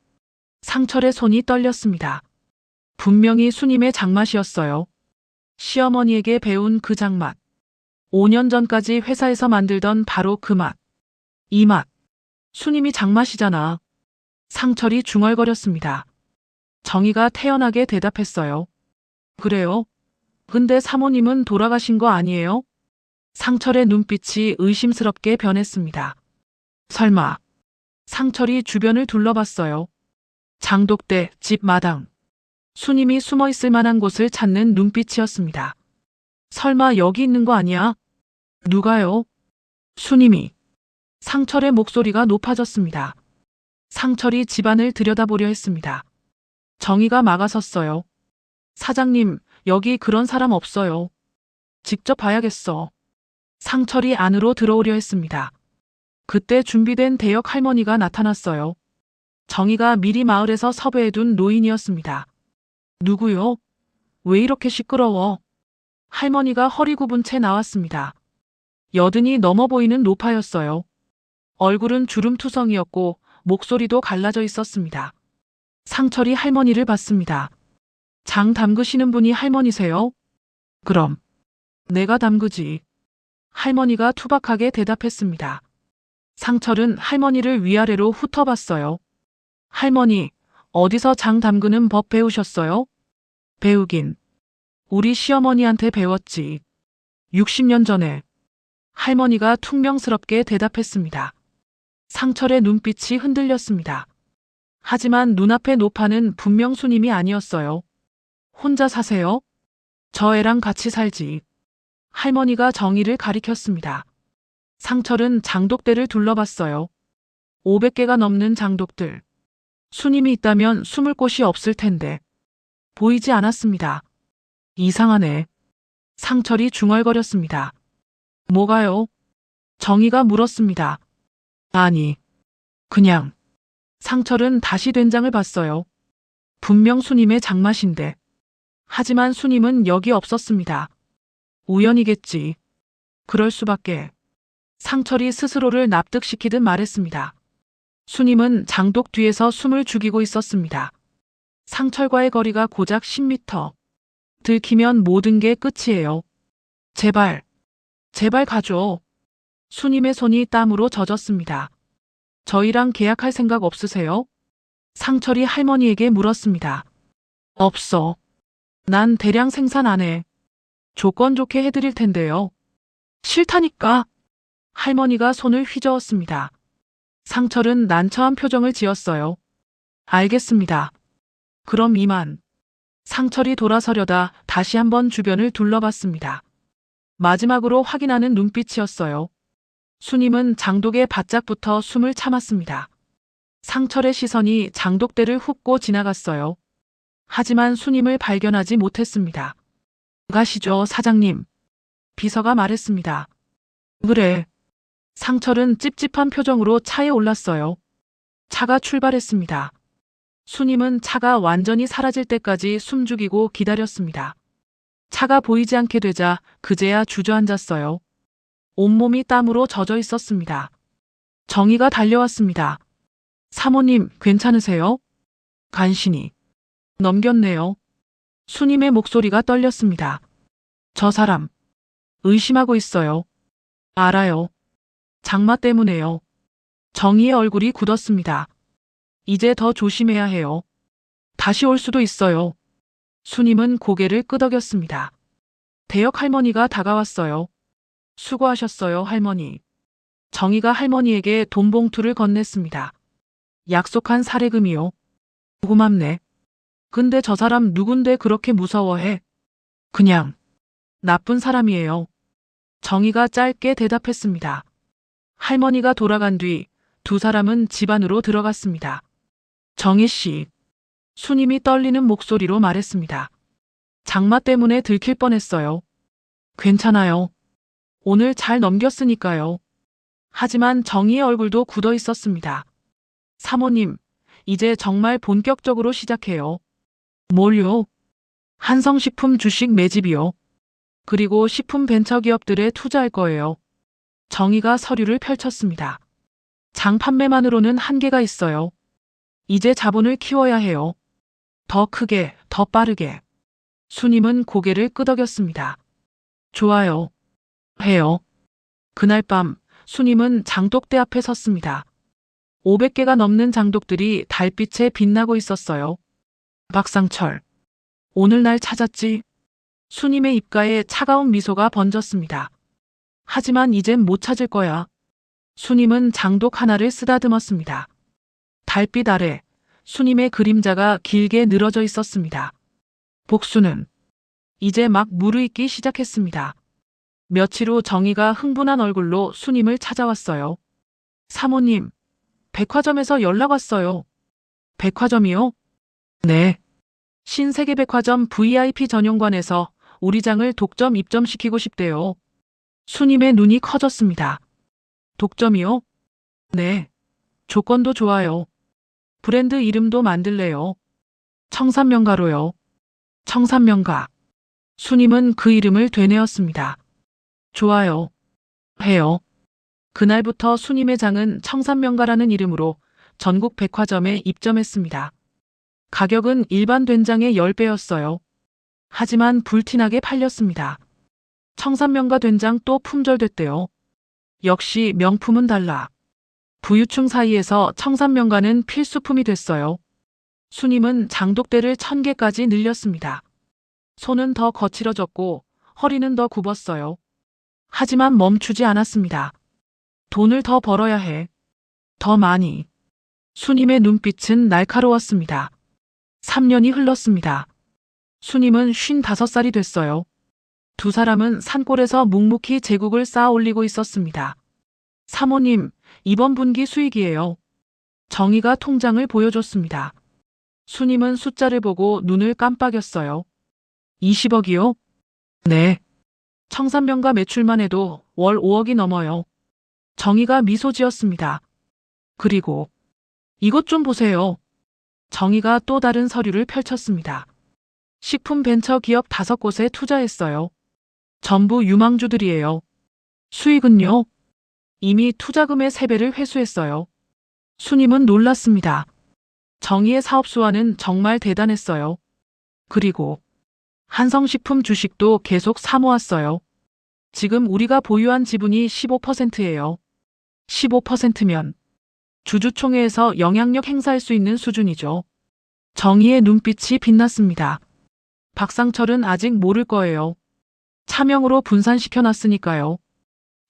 상철의 손이 떨렸습니다. 분명히 수님의 장맛이었어요. 시어머니에게 배운 그 장맛. 5년 전까지 회사에서 만들던 바로 그 맛. 이 맛. 수님이 장맛이잖아. 상철이 중얼거렸습니다. 정희가 태연하게 대답했어요. 그래요? 근데 사모님은 돌아가신 거 아니에요? 상철의 눈빛이 의심스럽게 변했습니다. 설마. 상철이 주변을 둘러봤어요. 장독대, 집 마당. 수님이 숨어 있을 만한 곳을 찾는 눈빛이었습니다. 설마 여기 있는 거 아니야? 누가요? 수님이. 상철의 목소리가 높아졌습니다. 상철이 집안을 들여다보려 했습니다. 정희가 막아섰어요. 사장님, 여기 그런 사람 없어요. 직접 봐야겠어. 상철이 안으로 들어오려 했습니다. 그때 준비된 대역 할머니가 나타났어요. 정희가 미리 마을에서 섭외해둔 노인이었습니다. 누구요? 왜 이렇게 시끄러워? 할머니가 허리 굽은 채 나왔습니다. 여든이 넘어 보이는 노파였어요. 얼굴은 주름투성이었고 목소리도 갈라져 있었습니다. 상철이 할머니를 봤습니다. 장 담그시는 분이 할머니세요? 그럼 내가 담그지. 할머니가 투박하게 대답했습니다. 상철은 할머니를 위아래로 훑어봤어요. 할머니, 어디서 장 담그는 법 배우셨어요? 배우긴. 우리 시어머니한테 배웠지. 60년 전에. 할머니가 퉁명스럽게 대답했습니다. 상철의 눈빛이 흔들렸습니다. 하지만 눈앞의 노파는 분명 수님이 아니었어요. 혼자 사세요? 저 애랑 같이 살지. 할머니가 정의를 가리켰습니다. 상철은 장독대를 둘러봤어요. 500개가 넘는 장독들. 수님이 있다면 숨을 곳이 없을 텐데. 보이지 않았습니다. 이상하네. 상철이 중얼거렸습니다. 뭐가요? 정의가 물었습니다. 아니, 그냥. 상철은 다시 된장을 봤어요. 분명 수님의 장맛인데. 하지만 수님은 여기 없었습니다. 우연이겠지. 그럴 수밖에. 상철이 스스로를 납득시키듯 말했습니다. 수님은 장독 뒤에서 숨을 죽이고 있었습니다. 상철과의 거리가 고작 10m. 들키면 모든 게 끝이에요. 제발, 제발 가줘. 수님의 손이 땀으로 젖었습니다. 저희랑 계약할 생각 없으세요? 상철이 할머니에게 물었습니다. 없어. 난 대량 생산 안 해. 조건 좋게 해드릴 텐데요. 싫다니까. 할머니가 손을 휘저었습니다. 상철은 난처한 표정을 지었어요. 알겠습니다. 그럼 이만. 상철이 돌아서려다 다시 한번 주변을 둘러봤습니다. 마지막으로 확인하는 눈빛이었어요. 수님은 장독에 바짝 붙어 숨을 참았습니다. 상철의 시선이 장독대를 훑고 지나갔어요. 하지만 수님을 발견하지 못했습니다. 가시죠, 사장님. 비서가 말했습니다. 그래. 상철은 찝찝한 표정으로 차에 올랐어요. 차가 출발했습니다. 수님은 차가 완전히 사라질 때까지 숨죽이고 기다렸습니다. 차가 보이지 않게 되자 그제야 주저앉았어요. 온몸이 땀으로 젖어 있었습니다. 정의가 달려왔습니다. 사모님, 괜찮으세요? 간신히. 넘겼네요. 수님의 목소리가 떨렸습니다. 저 사람, 의심하고 있어요. 알아요. 장마 때문에요. 정의의 얼굴이 굳었습니다. 이제 더 조심해야 해요. 다시 올 수도 있어요. 수님은 고개를 끄덕였습니다. 대역 할머니가 다가왔어요. 수고하셨어요, 할머니. 정의가 할머니에게 돈 봉투를 건넸습니다. 약속한 사례금이요. 고맙네. 근데 저 사람 누군데 그렇게 무서워해? 그냥 나쁜 사람이에요. 정의가 짧게 대답했습니다. 할머니가 돌아간 뒤 두 사람은 집 안으로 들어갔습니다. 정희 씨. 수님이 떨리는 목소리로 말했습니다. 장마 때문에 들킬 뻔했어요. 괜찮아요. 오늘 잘 넘겼으니까요. 하지만 정희의 얼굴도 굳어 있었습니다. 사모님, 이제 정말 본격적으로 시작해요. 뭘요? 한성식품 주식 매집이요. 그리고 식품 벤처기업들에 투자할 거예요. 정의가 서류를 펼쳤습니다. 장 판매만으로는 한계가 있어요. 이제 자본을 키워야 해요. 더 크게, 더 빠르게. 수님은 고개를 끄덕였습니다. 좋아요. 해요. 그날 밤 수님은 장독대 앞에 섰습니다. 500개가 넘는 장독들이 달빛에 빛나고 있었어요. 박상철. 오늘 날 찾았지? 수님의 입가에 차가운 미소가 번졌습니다. 하지만 이젠 못 찾을 거야. 수님은 장독 하나를 쓰다듬었습니다. 달빛 아래 수님의 그림자가 길게 늘어져 있었습니다. 복수는 이제 막 무르익기 시작했습니다. 며칠 후 정의가 흥분한 얼굴로 수님을 찾아왔어요. 사모님, 백화점에서 연락 왔어요. 백화점이요? 네. 신세계백화점 VIP 전용관에서 우리 장을 독점 입점시키고 싶대요. 수님의 눈이 커졌습니다. 독점이요? 네. 조건도 좋아요. 브랜드 이름도 만들래요. 청산명가로요. 청산명가. 수님은 그 이름을 되뇌었습니다. 좋아요. 해요. 그날부터 수님의 장은 청산명가라는 이름으로 전국 백화점에 입점했습니다. 가격은 일반 된장의 10배였어요. 하지만 불티나게 팔렸습니다. 청산명가 된장 또 품절됐대요. 역시 명품은 달라. 부유층 사이에서 청산명가는 필수품이 됐어요. 수님은 장독대를 1000개까지 늘렸습니다. 손은 더 거칠어졌고 허리는 더 굽었어요. 하지만 멈추지 않았습니다. 돈을 더 벌어야 해. 더 많이. 수님의 눈빛은 날카로웠습니다. 3년이 흘렀습니다. 수님은 55살이 됐어요. 두 사람은 산골에서 묵묵히 제국을 쌓아 올리고 있었습니다. 사모님, 이번 분기 수익이에요. 정희가 통장을 보여줬습니다. 수님은 숫자를 보고 눈을 깜빡였어요. 20억이요? 네. 청산병가 매출만 해도 월 5억이 넘어요. 정희가 미소 지었습니다. 그리고 이것 좀 보세요. 정희가 또 다른 서류를 펼쳤습니다. 식품 벤처 기업 5곳에 투자했어요. 전부 유망주들이에요. 수익은요? 이미 투자금의 3배를 회수했어요. 수님은 놀랐습니다. 정희의 사업 수완은 정말 대단했어요. 그리고 한성식품 주식도 계속 사모았어요. 지금 우리가 보유한 지분이 15%예요. 15%면 주주총회에서 영향력 행사할 수 있는 수준이죠. 정희의 눈빛이 빛났습니다. 박상철은 아직 모를 거예요. 차명으로 분산시켜놨으니까요.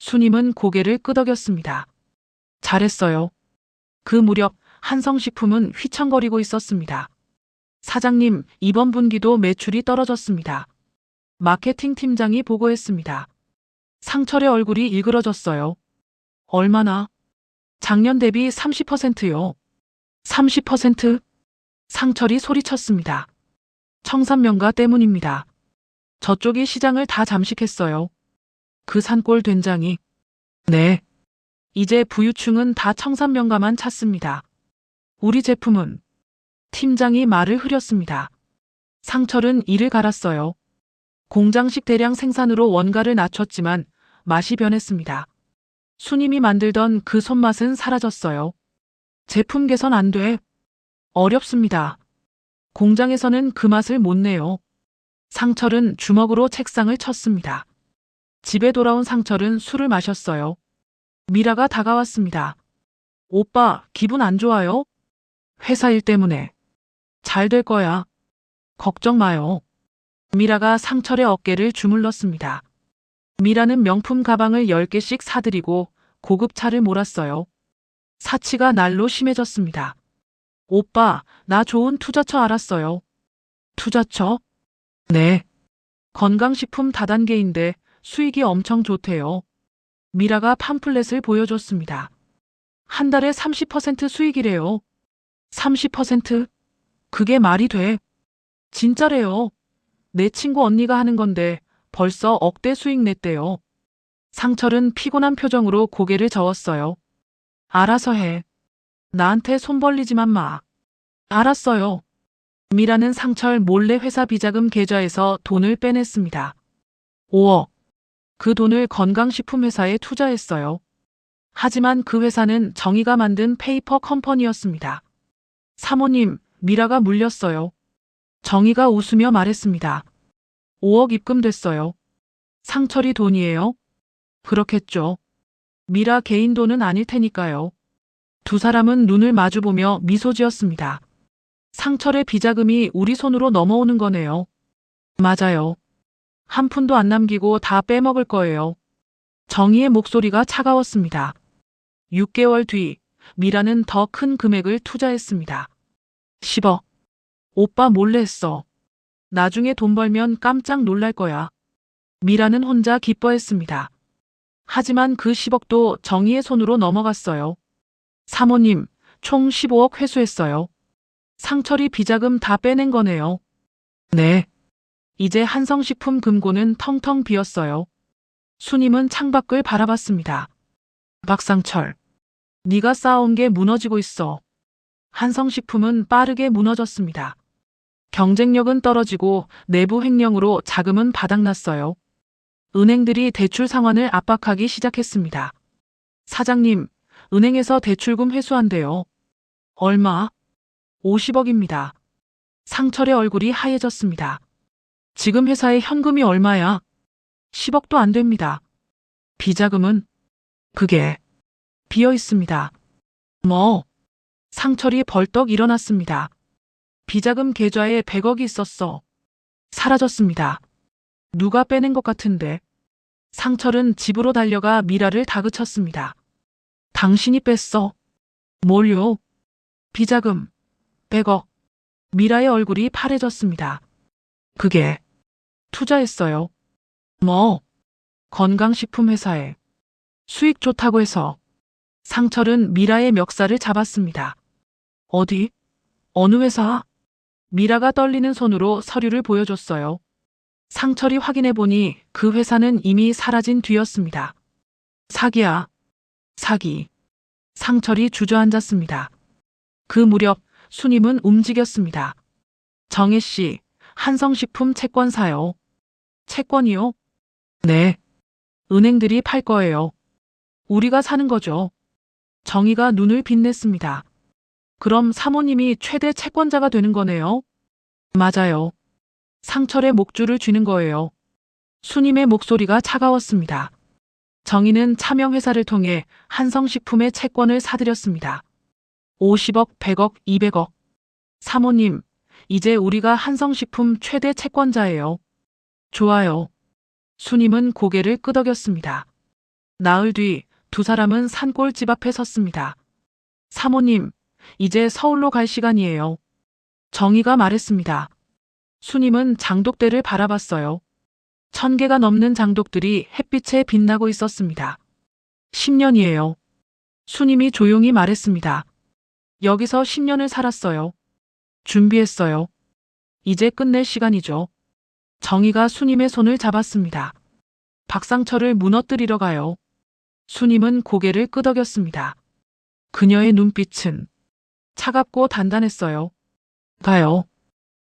수님은 고개를 끄덕였습니다. 잘했어요. 그 무렵 한성식품은 휘청거리고 있었습니다. 사장님, 이번 분기도 매출이 떨어졌습니다. 마케팅 팀장이 보고했습니다. 상철의 얼굴이 일그러졌어요. 얼마나? 작년 대비 30%요. 30%? 상철이 소리쳤습니다. 청산명가 때문입니다. 저쪽이 시장을 다 잠식했어요. 그 산골 된장이. 네. 이제 부유층은 다 청산명가만 찾습니다. 우리 제품은. 팀장이 말을 흐렸습니다. 상철은 이를 갈았어요. 공장식 대량 생산으로 원가를 낮췄지만 맛이 변했습니다. 수님이 만들던 그 손맛은 사라졌어요. 제품 개선 안 돼. 어렵습니다. 공장에서는 그 맛을 못 내요. 상철은 주먹으로 책상을 쳤습니다. 집에 돌아온 상철은 술을 마셨어요. 미라가 다가왔습니다. 오빠, 기분 안 좋아요? 회사 일 때문에. 잘 될 거야. 걱정 마요. 미라가 상철의 어깨를 주물렀습니다. 미라는 명품 가방을 10개씩 사들이고 고급 차를 몰았어요. 사치가 날로 심해졌습니다. 오빠, 나 좋은 투자처 알았어요. 투자처? 네. 건강식품 다단계인데 수익이 엄청 좋대요. 미라가 팜플렛을 보여줬습니다. 한 달에 30% 수익이래요. 30%? 그게 말이 돼. 진짜래요. 내 친구 언니가 하는 건데 벌써 억대 수익 냈대요. 상철은 피곤한 표정으로 고개를 저었어요. 알아서 해. 나한테 손 벌리지만 마. 알았어요. 미라는 상철 몰래 회사 비자금 계좌에서 돈을 빼냈습니다. 5억. 그 돈을 건강식품 회사에 투자했어요. 하지만 그 회사는 정희가 만든 페이퍼 컴퍼니였습니다. 사모님, 미라가 물렸어요. 정희가 웃으며 말했습니다. 5억 입금됐어요. 상철이 돈이에요? 그렇겠죠. 미라 개인 돈은 아닐 테니까요. 두 사람은 눈을 마주보며 미소 지었습니다. 상철의 비자금이 우리 손으로 넘어오는 거네요. 맞아요. 한 푼도 안 남기고 다 빼먹을 거예요. 정희의 목소리가 차가웠습니다. 6개월 뒤 미라는 더 큰 금액을 투자했습니다. 10억. 오빠 몰래 했어. 나중에 돈 벌면 깜짝 놀랄 거야. 미라는 혼자 기뻐했습니다. 하지만 그 10억도 정희의 손으로 넘어갔어요. 사모님, 총 15억 회수했어요. 상철이 비자금 다 빼낸 거네요. 네. 이제 한성식품 금고는 텅텅 비었어요. 수님은 창밖을 바라봤습니다. 박상철, 네가 쌓아온 게 무너지고 있어. 한성식품은 빠르게 무너졌습니다. 경쟁력은 떨어지고 내부 횡령으로 자금은 바닥났어요. 은행들이 대출 상환을 압박하기 시작했습니다. 사장님, 은행에서 대출금 회수한대요. 얼마? 50억입니다. 상철의 얼굴이 하얘졌습니다. 지금 회사에 현금이 얼마야? 10억도 안 됩니다. 비자금은? 그게 비어 있습니다. 뭐? 상철이 벌떡 일어났습니다. 비자금 계좌에 100억이 있었어. 사라졌습니다. 누가 빼낸 것 같은데. 상철은 집으로 달려가 미라를 다그쳤습니다. 당신이 뺐어. 뭘요? 비자금. 100억. 미라의 얼굴이 파래졌습니다. 그게 투자했어요. 뭐, 건강식품 회사에 수익 좋다고 해서. 상철은 미라의 멱살을 잡았습니다. 어디? 어느 회사? 미라가 떨리는 손으로 서류를 보여줬어요. 상철이 확인해 보니 그 회사는 이미 사라진 뒤였습니다. 사기야. 사기. 상철이 주저앉았습니다. 그 무렵 수님은 움직였습니다. 정혜 씨, 한성식품 채권사요. 채권이요? 네. 은행들이 팔 거예요. 우리가 사는 거죠. 정희가 눈을 빛냈습니다. 그럼 사모님이 최대 채권자가 되는 거네요? 맞아요. 상철의 목줄을 쥐는 거예요. 수님의 목소리가 차가웠습니다. 정희는 차명회사를 통해 한성식품의 채권을 사들였습니다. 50억, 100억, 200억. 사모님, 이제 우리가 한성식품 최대 채권자예요. 좋아요. 수님은 고개를 끄덕였습니다. 나흘 뒤 두 사람은 산골집 앞에 섰습니다. 사모님, 이제 서울로 갈 시간이에요. 정희가 말했습니다. 수님은 장독대를 바라봤어요. 1000개가 넘는 장독들이 햇빛에 빛나고 있었습니다. 10년이에요. 수님이 조용히 말했습니다. 여기서 10년을 살았어요. 준비했어요. 이제 끝낼 시간이죠. 정희가 수님의 손을 잡았습니다. 박상철을 무너뜨리러 가요. 수님은 고개를 끄덕였습니다. 그녀의 눈빛은 차갑고 단단했어요. 가요.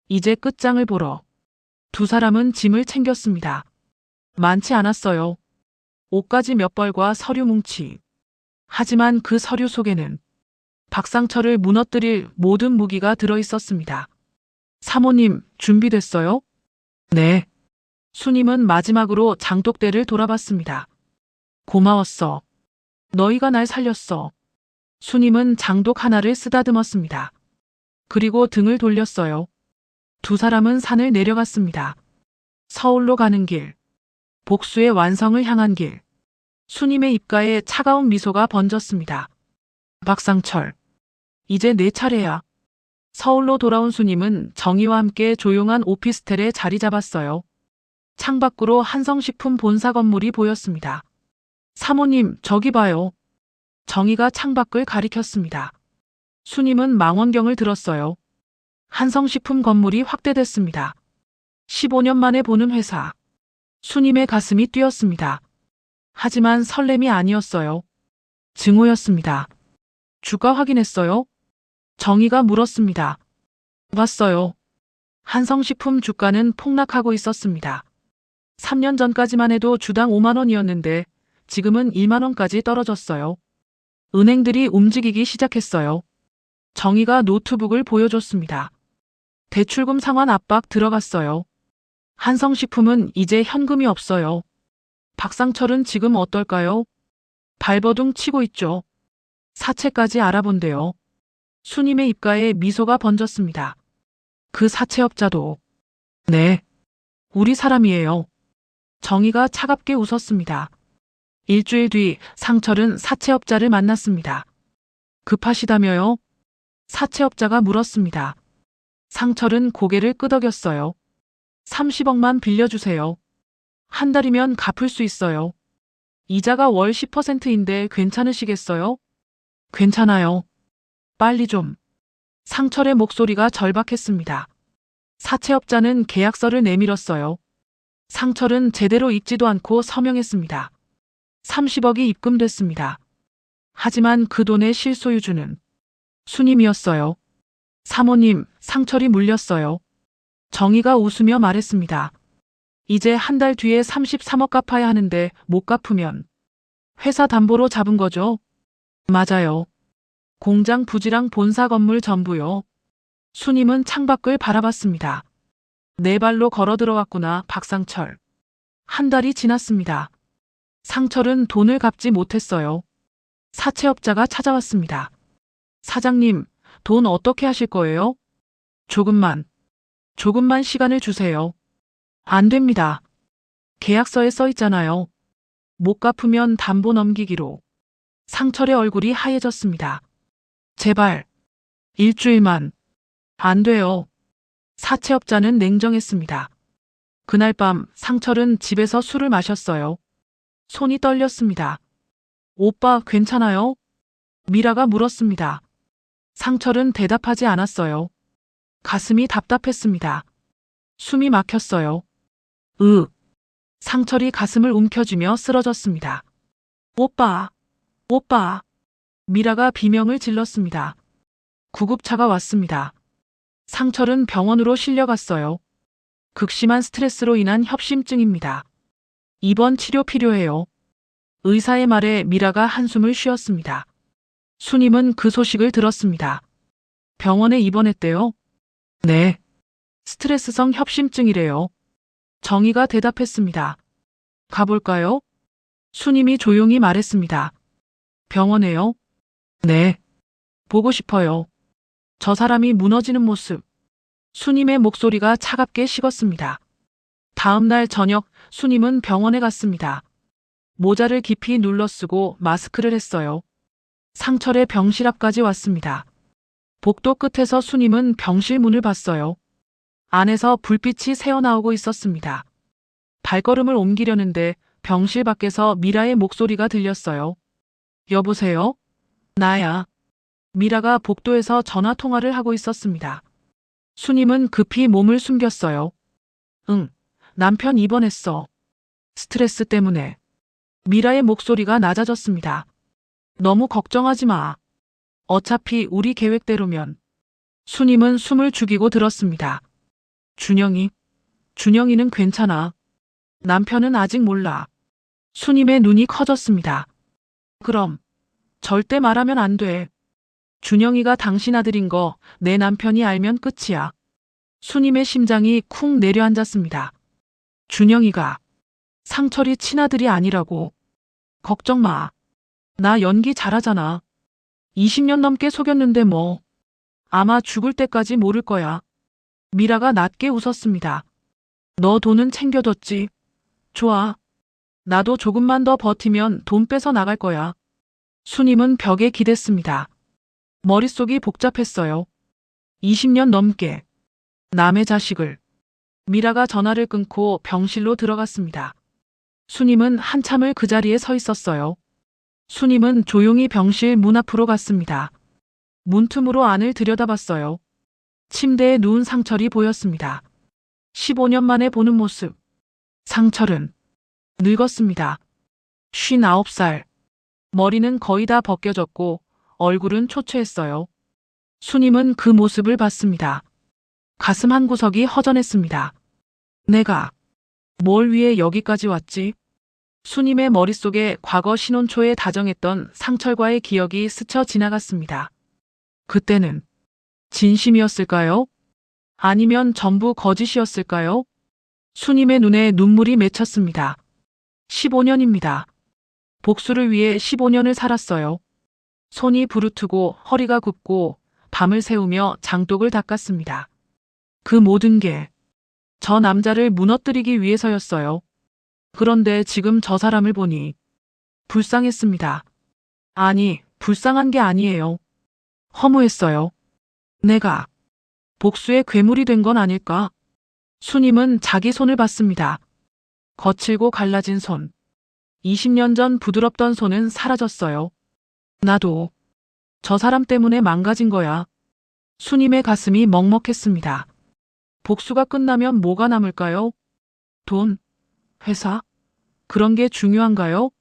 이제 끝장을 보러. 두 사람은 짐을 챙겼습니다. 많지 않았어요. 옷가지 몇 벌과 서류 뭉치. 하지만 그 서류 속에는 박상철을 무너뜨릴 모든 무기가 들어 있었습니다. 사모님, 준비됐어요? 네. 수님은 마지막으로 장독대를 돌아봤습니다. 고마웠어. 너희가 날 살렸어. 수님은 장독 하나를 쓰다듬었습니다. 그리고 등을 돌렸어요. 두 사람은 산을 내려갔습니다. 서울로 가는 길. 복수의 완성을 향한 길. 수님의 입가에 차가운 미소가 번졌습니다. 박상철. 이제 내 차례야. 서울로 돌아온 수님은 정희와 함께 조용한 오피스텔에 자리 잡았어요. 창밖으로 한성식품 본사 건물이 보였습니다. 사모님, 저기 봐요. 정희가 창밖을 가리켰습니다. 수님은 망원경을 들었어요. 한성식품 건물이 확대됐습니다. 15년 만에 보는 회사. 수님의 가슴이 뛰었습니다. 하지만 설렘이 아니었어요. 증오였습니다. 주가 확인했어요? 정희가 물었습니다. 봤어요. 한성식품 주가는 폭락하고 있었습니다. 3년 전까지만 해도 주당 5만 원이었는데 지금은 1만 원까지 떨어졌어요. 은행들이 움직이기 시작했어요. 정희가 노트북을 보여줬습니다. 대출금 상환 압박 들어갔어요. 한성식품은 이제 현금이 없어요. 박상철은 지금 어떨까요? 발버둥 치고 있죠. 사채까지 알아본대요. 수님의 입가에 미소가 번졌습니다. 그 사채업자도. 네. 우리 사람이에요. 정희가 차갑게 웃었습니다. 일주일 뒤 상철은 사채업자를 만났습니다. 급하시다며요? 사채업자가 물었습니다. 상철은 고개를 끄덕였어요. 30억만 빌려주세요. 한 달이면 갚을 수 있어요. 이자가 월 10%인데 괜찮으시겠어요? 괜찮아요. 빨리 좀. 상철의 목소리가 절박했습니다. 사채업자는 계약서를 내밀었어요. 상철은 제대로 읽지도 않고 서명했습니다. 30억이 입금됐습니다. 하지만 그 돈의 실소유주는 수님이었어요. 사모님, 상철이 물렸어요. 정희가 웃으며 말했습니다. 이제 한 달 뒤에 33억 갚아야 하는데 못 갚으면 회사 담보로 잡은 거죠? 맞아요. 공장 부지랑 본사 건물 전부요. 수님은 창밖을 바라봤습니다. 네 발로 걸어 들어왔구나, 박상철. 한 달이 지났습니다. 상철은 돈을 갚지 못했어요. 사채업자가 찾아왔습니다. 사장님, 돈 어떻게 하실 거예요? 조금만 시간을 주세요. 안 됩니다. 계약서에 써 있잖아요. 못 갚으면 담보 넘기기로. 상철의 얼굴이 하얘졌습니다. 제발. 일주일만. 안 돼요. 사채업자는 냉정했습니다. 그날 밤 상철은 집에서 술을 마셨어요. 손이 떨렸습니다. 오빠 괜찮아요? 미라가 물었습니다. 상철은 대답하지 않았어요. 가슴이 답답했습니다. 숨이 막혔어요. 상철이 가슴을 움켜쥐며 쓰러졌습니다. 오빠, 오빠. 미라가 비명을 질렀습니다. 구급차가 왔습니다. 상철은 병원으로 실려갔어요. 극심한 스트레스로 인한 협심증입니다. 입원 치료 필요해요. 의사의 말에 미라가 한숨을 쉬었습니다. 수님은 그 소식을 들었습니다. 병원에 입원했대요. 네. 스트레스성 협심증이래요. 정희가 대답했습니다. 가볼까요? 수님이 조용히 말했습니다. 병원에요? 네. 보고 싶어요. 저 사람이 무너지는 모습. 수님의 목소리가 차갑게 식었습니다. 다음 날 저녁 수님은 병원에 갔습니다. 모자를 깊이 눌러쓰고 마스크를 했어요. 상철의 병실 앞까지 왔습니다. 복도 끝에서 수님은 병실 문을 봤어요. 안에서 불빛이 새어나오고 있었습니다. 발걸음을 옮기려는데 병실 밖에서 미라의 목소리가 들렸어요. 여보세요? 나야. 미라가 복도에서 전화 통화를 하고 있었습니다. 수님은 급히 몸을 숨겼어요. 응, 남편 입원했어. 스트레스 때문에. 미라의 목소리가 낮아졌습니다. 너무 걱정하지 마. 어차피 우리 계획대로면. 수님은 숨을 죽이고 들었습니다. 준영이는 괜찮아. 남편은 아직 몰라. 수님의 눈이 커졌습니다. 그럼 절대 말하면 안 돼. 준영이가 당신 아들인 거 내 남편이 알면 끝이야. 수님의 심장이 쿵 내려앉았습니다. 준영이가 상철이 친아들이 아니라고. 걱정 마. 나 연기 잘하잖아. 20년 넘게 속였는데 뭐. 아마 죽을 때까지 모를 거야. 미라가 낮게 웃었습니다. 너 돈은 챙겨뒀지? 좋아. 나도 조금만 더 버티면 돈 뺏어 나갈 거야. 수님은 벽에 기댔습니다. 머릿속이 복잡했어요. 20년 넘게. 남의 자식을. 미라가 전화를 끊고 병실로 들어갔습니다. 수님은 한참을 그 자리에 서 있었어요. 수님은 조용히 병실 문 앞으로 갔습니다. 문틈으로 안을 들여다봤어요. 침대에 누운 상철이 보였습니다. 15년 만에 보는 모습. 상철은 늙었습니다. 59살. 머리는 거의 다 벗겨졌고 얼굴은 초췌했어요. 수님은 그 모습을 봤습니다. 가슴 한 구석이 허전했습니다. 내가 뭘 위해 여기까지 왔지? 수님의 머릿속에 과거 신혼 초에 다정했던 상철과의 기억이 스쳐 지나갔습니다. 그때는 진심이었을까요? 아니면 전부 거짓이었을까요? 수님의 눈에 눈물이 맺혔습니다. 15년입니다. 복수를 위해 15년을 살았어요. 손이 부르트고 허리가 굽고 밤을 새우며 장독을 닦았습니다. 그 모든 게 저 남자를 무너뜨리기 위해서였어요. 그런데 지금 저 사람을 보니 불쌍했습니다. 아니, 불쌍한 게 아니에요. 허무했어요. 내가 복수의 괴물이 된 건 아닐까? 수님은 자기 손을 봤습니다. 거칠고 갈라진 손. 20년 전 부드럽던 손은 사라졌어요. 나도 저 사람 때문에 망가진 거야. 수님의 가슴이 먹먹했습니다. 복수가 끝나면 뭐가 남을까요? 돈? 회사? 그런 게 중요한가요?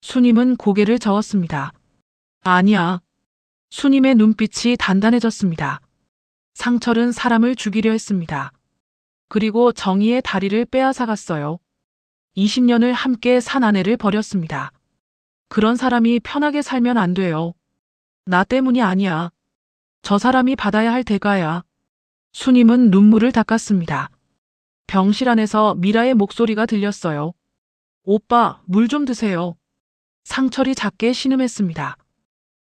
수님은 고개를 저었습니다. 아니야. 수님의 눈빛이 단단해졌습니다. 상철은 사람을 죽이려 했습니다. 그리고 정의의 다리를 빼앗아갔어요. 20년을 함께 산 아내를 버렸습니다. 그런 사람이 편하게 살면 안 돼요. 나 때문이 아니야. 저 사람이 받아야 할 대가야. 수님은 눈물을 닦았습니다. 병실 안에서 미라의 목소리가 들렸어요. 오빠, 물 좀 드세요. 상철이 작게 신음했습니다.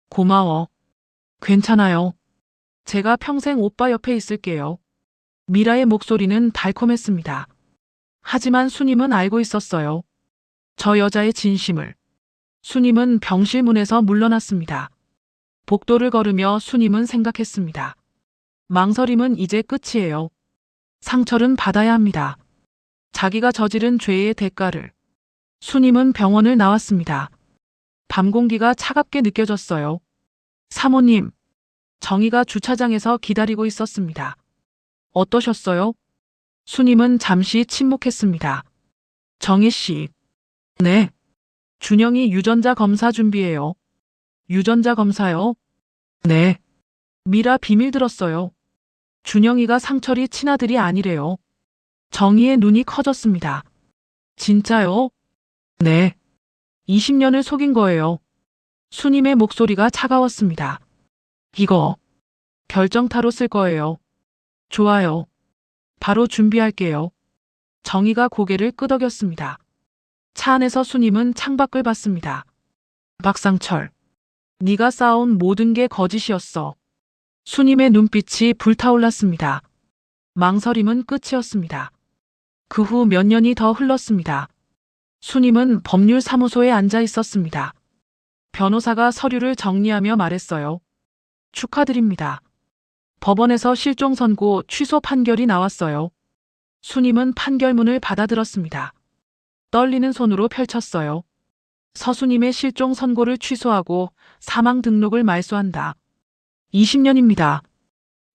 고마워. 괜찮아요. 제가 평생 오빠 옆에 있을게요. 미라의 목소리는 달콤했습니다. 하지만 수님은 알고 있었어요. 저 여자의 진심을. 수님은 병실 문에서 물러났습니다. 복도를 걸으며 수님은 생각했습니다. 망설임은 이제 끝이에요. 상철은 받아야 합니다. 자기가 저지른 죄의 대가를. 수님은 병원을 나왔습니다. 밤 공기가 차갑게 느껴졌어요. 사모님, 정희가 주차장에서 기다리고 있었습니다. 어떠셨어요? 수님은 잠시 침묵했습니다. 정희 씨. 네. 준영이 유전자 검사 준비해요. 유전자 검사요? 네. 미라 비밀 들었어요. 준영이가 상철이 친아들이 아니래요. 정희의 눈이 커졌습니다. 진짜요? 네. 20년을 속인 거예요. 수님의 목소리가 차가웠습니다. 이거 결정타로 쓸 거예요. 좋아요. 바로 준비할게요. 정희가 고개를 끄덕였습니다. 차 안에서 수님은 창밖을 봤습니다. 박상철, 네가 쌓아온 모든 게 거짓이었어. 수님의 눈빛이 불타올랐습니다. 망설임은 끝이었습니다. 그 후 몇 년이 더 흘렀습니다. 수님은 법률사무소에 앉아 있었습니다. 변호사가 서류를 정리하며 말했어요. 축하드립니다. 법원에서 실종 선고 취소 판결이 나왔어요. 수님은 판결문을 받아들었습니다. 떨리는 손으로 펼쳤어요. 서수님의 실종 선고를 취소하고 사망 등록을 말소한다. 20년입니다.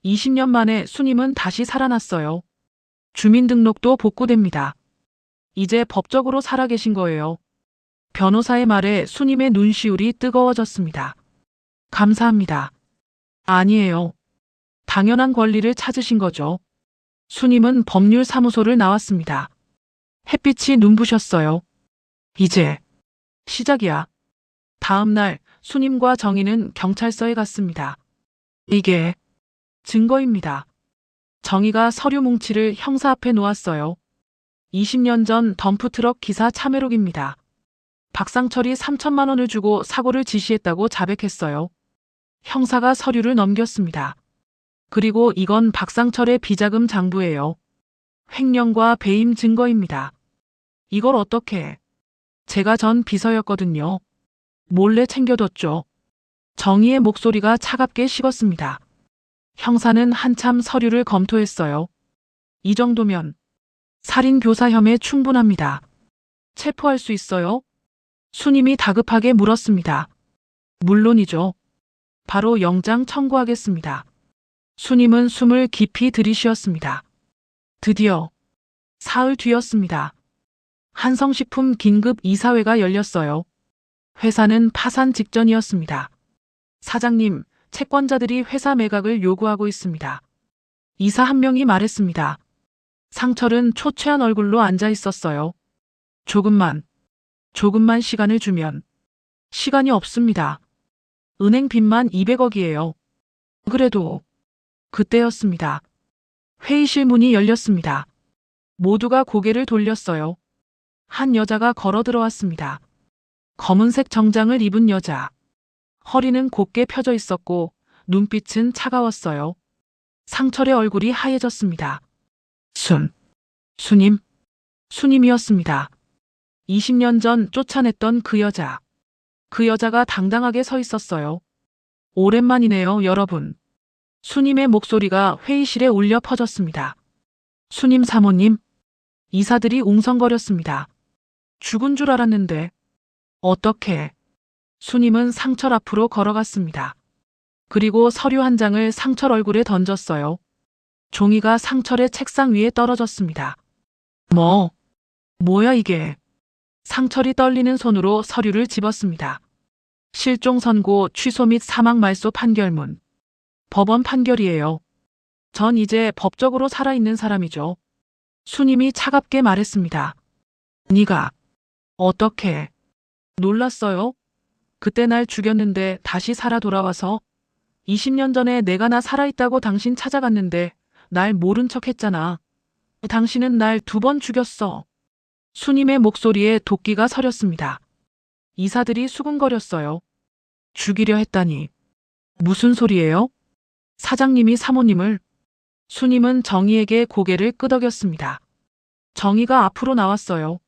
20년 만에 수님은 다시 살아났어요. 주민등록도 복구됩니다. 이제 법적으로 살아계신 거예요. 변호사의 말에 수님의 눈시울이 뜨거워졌습니다. 감사합니다. 아니에요. 당연한 권리를 찾으신 거죠. 수님은 법률사무소를 나왔습니다. 햇빛이 눈부셨어요. 이제 시작이야. 다음 날 수님과 정희는 경찰서에 갔습니다. 이게 증거입니다. 정희가 서류 뭉치를 형사 앞에 놓았어요. 20년 전 덤프트럭 기사 참회록입니다. 박상철이 3천만 원을 주고 사고를 지시했다고 자백했어요. 형사가 서류를 넘겼습니다. 그리고 이건 박상철의 비자금 장부예요. 횡령과 배임 증거입니다. 이걸 어떻게? 제가 전 비서였거든요. 몰래 챙겨뒀죠. 정희의 목소리가 차갑게 식었습니다. 형사는 한참 서류를 검토했어요. 이 정도면 살인교사 혐의 충분합니다. 체포할 수 있어요? 수님이 다급하게 물었습니다. 물론이죠. 바로 영장 청구하겠습니다. 수님은 숨을 깊이 들이쉬었습니다. 드디어 사흘 뒤였습니다. 한성식품 긴급 이사회가 열렸어요. 회사는 파산 직전이었습니다. 사장님, 채권자들이 회사 매각을 요구하고 있습니다. 이사 한 명이 말했습니다. 상철은 초췌한 얼굴로 앉아 있었어요. 조금만 시간을 주면. 시간이 없습니다. 은행 빚만 200억이에요. 그래도 그때였습니다. 회의실 문이 열렸습니다. 모두가 고개를 돌렸어요. 한 여자가 걸어 들어왔습니다. 검은색 정장을 입은 여자. 허리는 곧게 펴져 있었고 눈빛은 차가웠어요. 상철의 얼굴이 하얘졌습니다. 수님이었습니다. 20년 전 쫓아냈던 그 여자. 그 여자가 당당하게 서 있었어요. 오랜만이네요, 여러분. 수님의 목소리가 회의실에 울려 퍼졌습니다. 수님 사모님. 이사들이 웅성거렸습니다. 죽은 줄 알았는데. 어떻게? 수님은 상철 앞으로 걸어갔습니다. 그리고 서류 한 장을 상철 얼굴에 던졌어요. 종이가 상철의 책상 위에 떨어졌습니다. 뭐야 이게? 상철이 떨리는 손으로 서류를 집었습니다. 실종 선고 취소 및 사망 말소 판결문. 법원 판결이에요. 전 이제 법적으로 살아있는 사람이죠. 수님이 차갑게 말했습니다. 네가 어떻게? 놀랐어요? 그때 날 죽였는데 다시 살아 돌아와서 20년 전에 내가 나 살아있다고 당신 찾아갔는데 날 모른 척 했잖아. 당신은 날 2번 죽였어. 수님의 목소리에 도끼가 서렸습니다. 이사들이 수근거렸어요. 죽이려 했다니. 무슨 소리예요? 사장님이 사모님을. 수님은 정희에게 고개를 끄덕였습니다. 정희가 앞으로 나왔어요.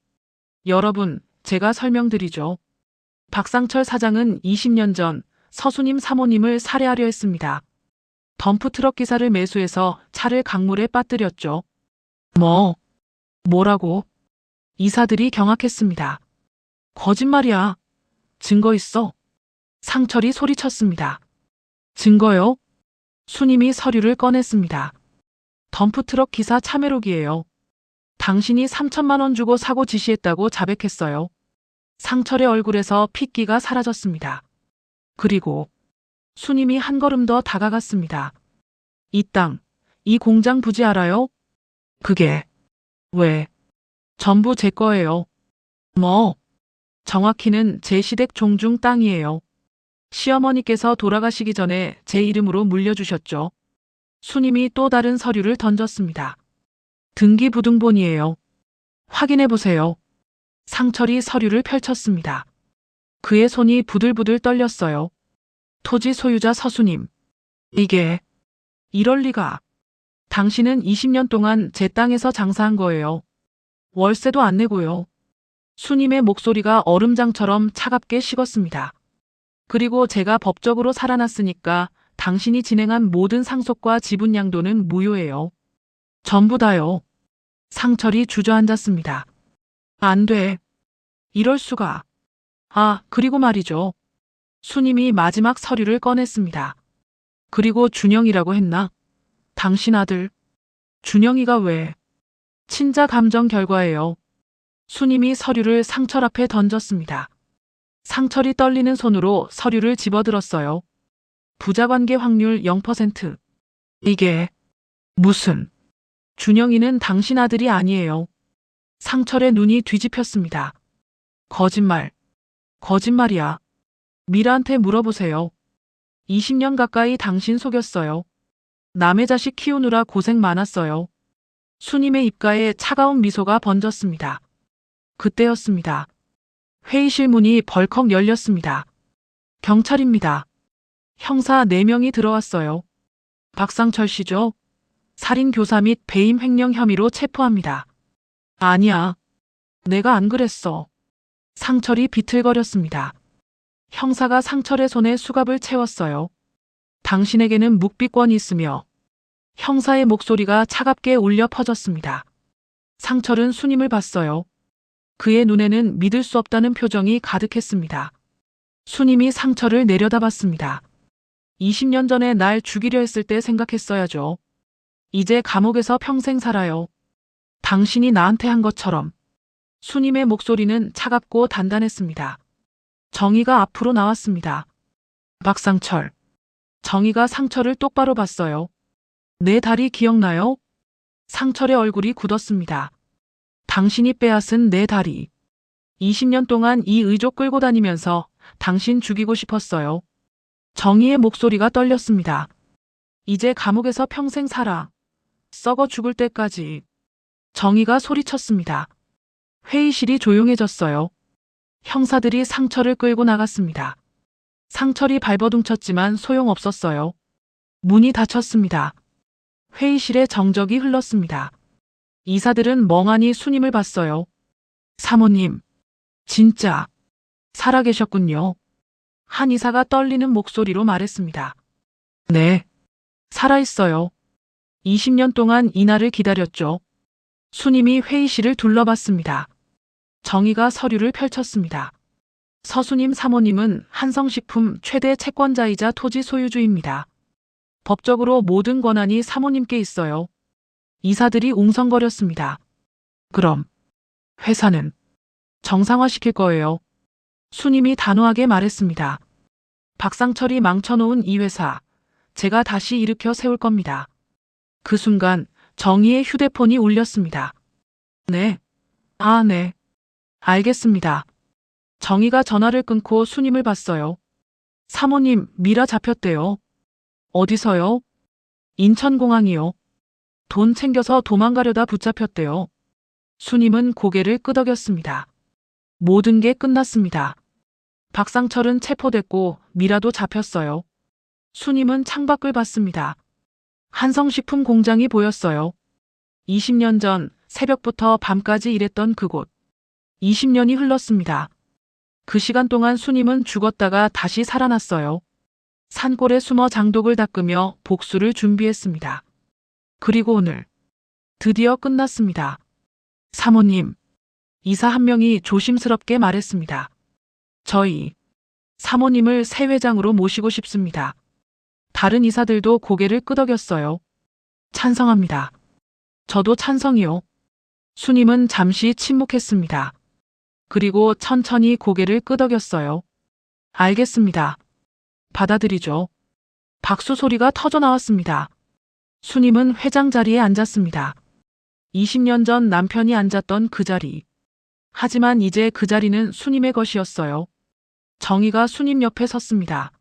여러분, 제가 설명드리죠. 박상철 사장은 20년 전 서수님 사모님을 살해하려 했습니다. 덤프트럭 기사를 매수해서 차를 강물에 빠뜨렸죠. 뭐라고? 이사들이 경악했습니다. 거짓말이야. 증거 있어. 상철이 소리쳤습니다. 증거요? 수님이 서류를 꺼냈습니다. 덤프트럭 기사 참회록이에요. 당신이 3천만 원 주고 사고 지시했다고 자백했어요. 상철의 얼굴에서 핏기가 사라졌습니다. 그리고 수님이 한 걸음 더 다가갔습니다. 이 땅, 이 공장 부지 알아요? 그게 왜? 전부 제 거예요. 정확히는 제 시댁 종중 땅이에요. 시어머니께서 돌아가시기 전에 제 이름으로 물려주셨죠. 수님이 또 다른 서류를 던졌습니다. 등기부등본이에요. 확인해 보세요. 상철이 서류를 펼쳤습니다. 그의 손이 부들부들 떨렸어요. 토지 소유자 서수님. 이게 이럴 리가. 당신은 20년 동안 제 땅에서 장사한 거예요. 월세도 안 내고요. 수님의 목소리가 얼음장처럼 차갑게 식었습니다. 그리고 제가 법적으로 살아났으니까 당신이 진행한 모든 상속과 지분 양도는 무효예요. 전부 다요. 상철이 주저앉았습니다. 안 돼. 이럴 수가. 아, 그리고 말이죠. 수님이 마지막 서류를 꺼냈습니다. 그리고 준영이라고 했나? 당신 아들. 준영이가 왜? 친자 감정 결과예요. 수님이 서류를 상철 앞에 던졌습니다. 상철이 떨리는 손으로 서류를 집어들었어요. 부자관계 확률 0%. 이게 무슨? 준영이는 당신 아들이 아니에요. 상철의 눈이 뒤집혔습니다. 거짓말. 거짓말이야. 미라한테 물어보세요. 20년 가까이 당신 속였어요. 남의 자식 키우느라 고생 많았어요. 수님의 입가에 차가운 미소가 번졌습니다. 그때였습니다. 회의실 문이 벌컥 열렸습니다. 경찰입니다. 형사 4명이 들어왔어요. 박상철 씨죠? 살인 교사 및 배임 횡령 혐의로 체포합니다. 아니야. 내가 안 그랬어. 상철이 비틀거렸습니다. 형사가 상철의 손에 수갑을 채웠어요. 당신에게는 묵비권이 있으며 형사의 목소리가 차갑게 울려 퍼졌습니다. 상철은 수님을 봤어요. 그의 눈에는 믿을 수 없다는 표정이 가득했습니다. 수님이 상철을 내려다봤습니다. 20년 전에 날 죽이려 했을 때 생각했어야죠. 이제 감옥에서 평생 살아요. 당신이 나한테 한 것처럼. 수님의 목소리는 차갑고 단단했습니다. 정의가 앞으로 나왔습니다. 박상철. 정의가 상철을 똑바로 봤어요. 내 다리 기억나요? 상철의 얼굴이 굳었습니다. 당신이 빼앗은 내 다리. 20년 동안 이 의족 끌고 다니면서 당신 죽이고 싶었어요. 정의의 목소리가 떨렸습니다. 이제 감옥에서 평생 살아. 썩어 죽을 때까지. 정의가 소리쳤습니다. 회의실이 조용해졌어요. 형사들이 상철을 끌고 나갔습니다. 상철이 발버둥쳤지만 소용없었어요. 문이 닫혔습니다. 회의실에 정적이 흘렀습니다. 이사들은 멍하니 수님을 봤어요. 사모님, 진짜 살아계셨군요. 한 이사가 떨리는 목소리로 말했습니다. 네, 살아있어요. 20년 동안 이날을 기다렸죠. 수님이 회의실을 둘러봤습니다. 정의가 서류를 펼쳤습니다. 서수님 사모님은 한성식품 최대 채권자이자 토지 소유주입니다. 법적으로 모든 권한이 사모님께 있어요. 이사들이 웅성거렸습니다. 그럼 회사는 정상화시킬 거예요. 수님이 단호하게 말했습니다. 박상철이 망쳐놓은 이 회사, 제가 다시 일으켜 세울 겁니다. 그 순간 정의의 휴대폰이 울렸습니다. 네. 아, 네. 알겠습니다. 정의가 전화를 끊고 수님을 봤어요. 사모님, 미라 잡혔대요. 어디서요? 인천공항이요. 돈 챙겨서 도망가려다 붙잡혔대요. 수님은 고개를 끄덕였습니다. 모든 게 끝났습니다. 박상철은 체포됐고 미라도 잡혔어요. 수님은 창밖을 봤습니다. 한성식품 공장이 보였어요. 20년 전 새벽부터 밤까지 일했던 그곳. 20년이 흘렀습니다. 그 시간 동안 수님은 죽었다가 다시 살아났어요. 산골에 숨어 장독을 닦으며 복수를 준비했습니다. 그리고 오늘 드디어 끝났습니다. 사모님, 이사 한 명이 조심스럽게 말했습니다. 저희 사모님을 새 회장으로 모시고 싶습니다. 다른 이사들도 고개를 끄덕였어요. 찬성합니다. 저도 찬성이요. 수님은 잠시 침묵했습니다. 그리고 천천히 고개를 끄덕였어요. 알겠습니다. 받아들이죠. 박수 소리가 터져 나왔습니다. 수님은 회장 자리에 앉았습니다. 20년 전 남편이 앉았던 그 자리. 하지만 이제 그 자리는 수님의 것이었어요. 정희가 수님 옆에 섰습니다.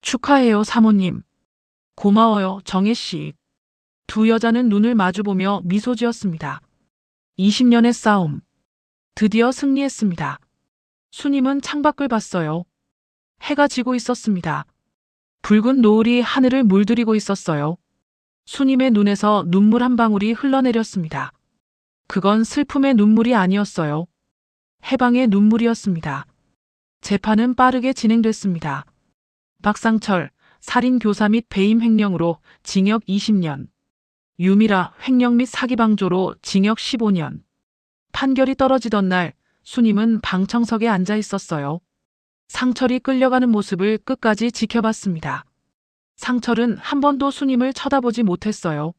축하해요, 사모님. 고마워요, 정혜 씨. 두 여자는 눈을 마주보며 미소 지었습니다. 20년의 싸움. 드디어 승리했습니다. 수님은 창밖을 봤어요. 해가 지고 있었습니다. 붉은 노을이 하늘을 물들이고 있었어요. 수님의 눈에서 눈물 한 방울이 흘러내렸습니다. 그건 슬픔의 눈물이 아니었어요. 해방의 눈물이었습니다. 재판은 빠르게 진행됐습니다. 박상철, 살인교사 및 배임 횡령으로 징역 20년. 유미라, 횡령 및 사기방조로 징역 15년. 판결이 떨어지던 날, 수님은 방청석에 앉아 있었어요. 상철이 끌려가는 모습을 끝까지 지켜봤습니다. 상철은 한 번도 수님을 쳐다보지 못했어요.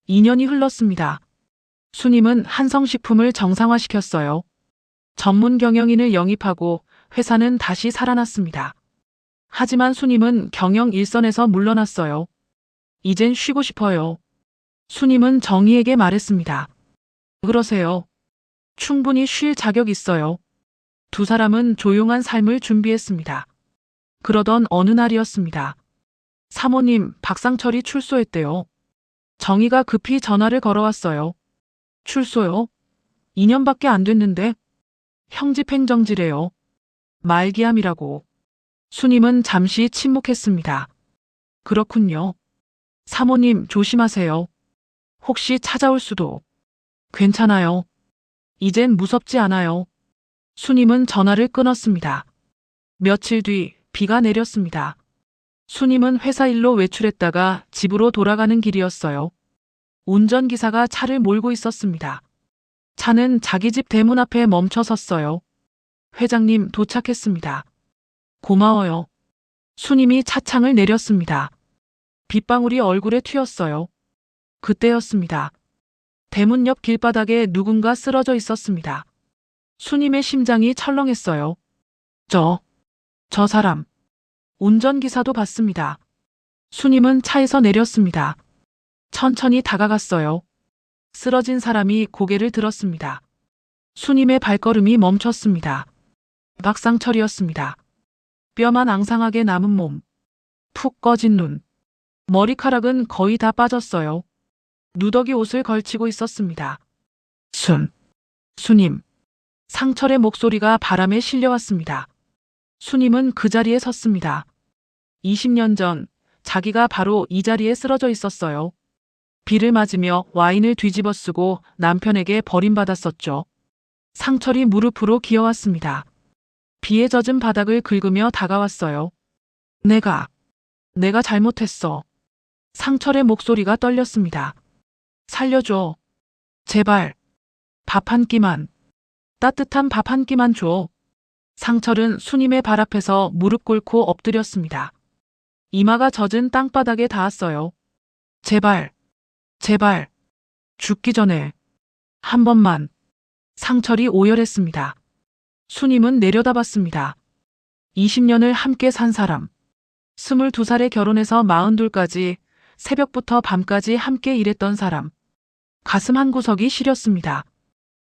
2년이 흘렀습니다. 수님은 한성식품을 정상화시켰어요. 전문 경영인을 영입하고 회사는 다시 살아났습니다. 하지만 수님은 경영 일선에서 물러났어요. 이젠 쉬고 싶어요. 수님은 정희에게 말했습니다. 그러세요. 충분히 쉴 자격 있어요. 두 사람은 조용한 삶을 준비했습니다. 그러던 어느 날이었습니다. 사모님, 박상철이 출소했대요. 정희가 급히 전화를 걸어왔어요. 출소요? 2년밖에 안 됐는데? 형집행정지래요. 말기암이라고. 수님은 잠시 침묵했습니다. 그렇군요. 사모님, 조심하세요. 혹시 찾아올 수도. 괜찮아요. 이젠 무섭지 않아요. 수님은 전화를 끊었습니다. 며칠 뒤 비가 내렸습니다. 수님은 회사 일로 외출했다가 집으로 돌아가는 길이었어요. 운전기사가 차를 몰고 있었습니다. 차는 자기 집 대문 앞에 멈춰 섰어요. 회장님, 도착했습니다. 고마워요. 수님이 차창을 내렸습니다. 빗방울이 얼굴에 튀었어요. 그때였습니다. 대문 옆 길바닥에 누군가 쓰러져 있었습니다. 수님의 심장이 철렁했어요. 저 사람. 운전기사도 봤습니다. 수님은 차에서 내렸습니다. 천천히 다가갔어요. 쓰러진 사람이 고개를 들었습니다. 수님의 발걸음이 멈췄습니다. 박상철이었습니다. 뼈만 앙상하게 남은 몸, 푹 꺼진 눈, 머리카락은 거의 다 빠졌어요. 누더기 옷을 걸치고 있었습니다. 수님. 상철의 목소리가 바람에 실려왔습니다. 수님은 그 자리에 섰습니다. 20년 전 자기가 바로 이 자리에 쓰러져 있었어요. 비를 맞으며 와인을 뒤집어 쓰고 남편에게 버림받았었죠. 상철이 무릎으로 기어왔습니다. 비에 젖은 바닥을 긁으며 다가왔어요. 내가 잘못했어. 상철의 목소리가 떨렸습니다. 살려줘. 제발. 밥 한 끼만. 따뜻한 밥 한 끼만 줘. 상철은 수님의 발 앞에서 무릎 꿇고 엎드렸습니다. 이마가 젖은 땅바닥에 닿았어요. 제발. 죽기 전에. 한 번만. 상철이 오열했습니다. 수님은 내려다봤습니다. 20년을 함께 산 사람. 22살에 결혼해서 42까지 새벽부터 밤까지 함께 일했던 사람. 가슴 한구석이 시렸습니다.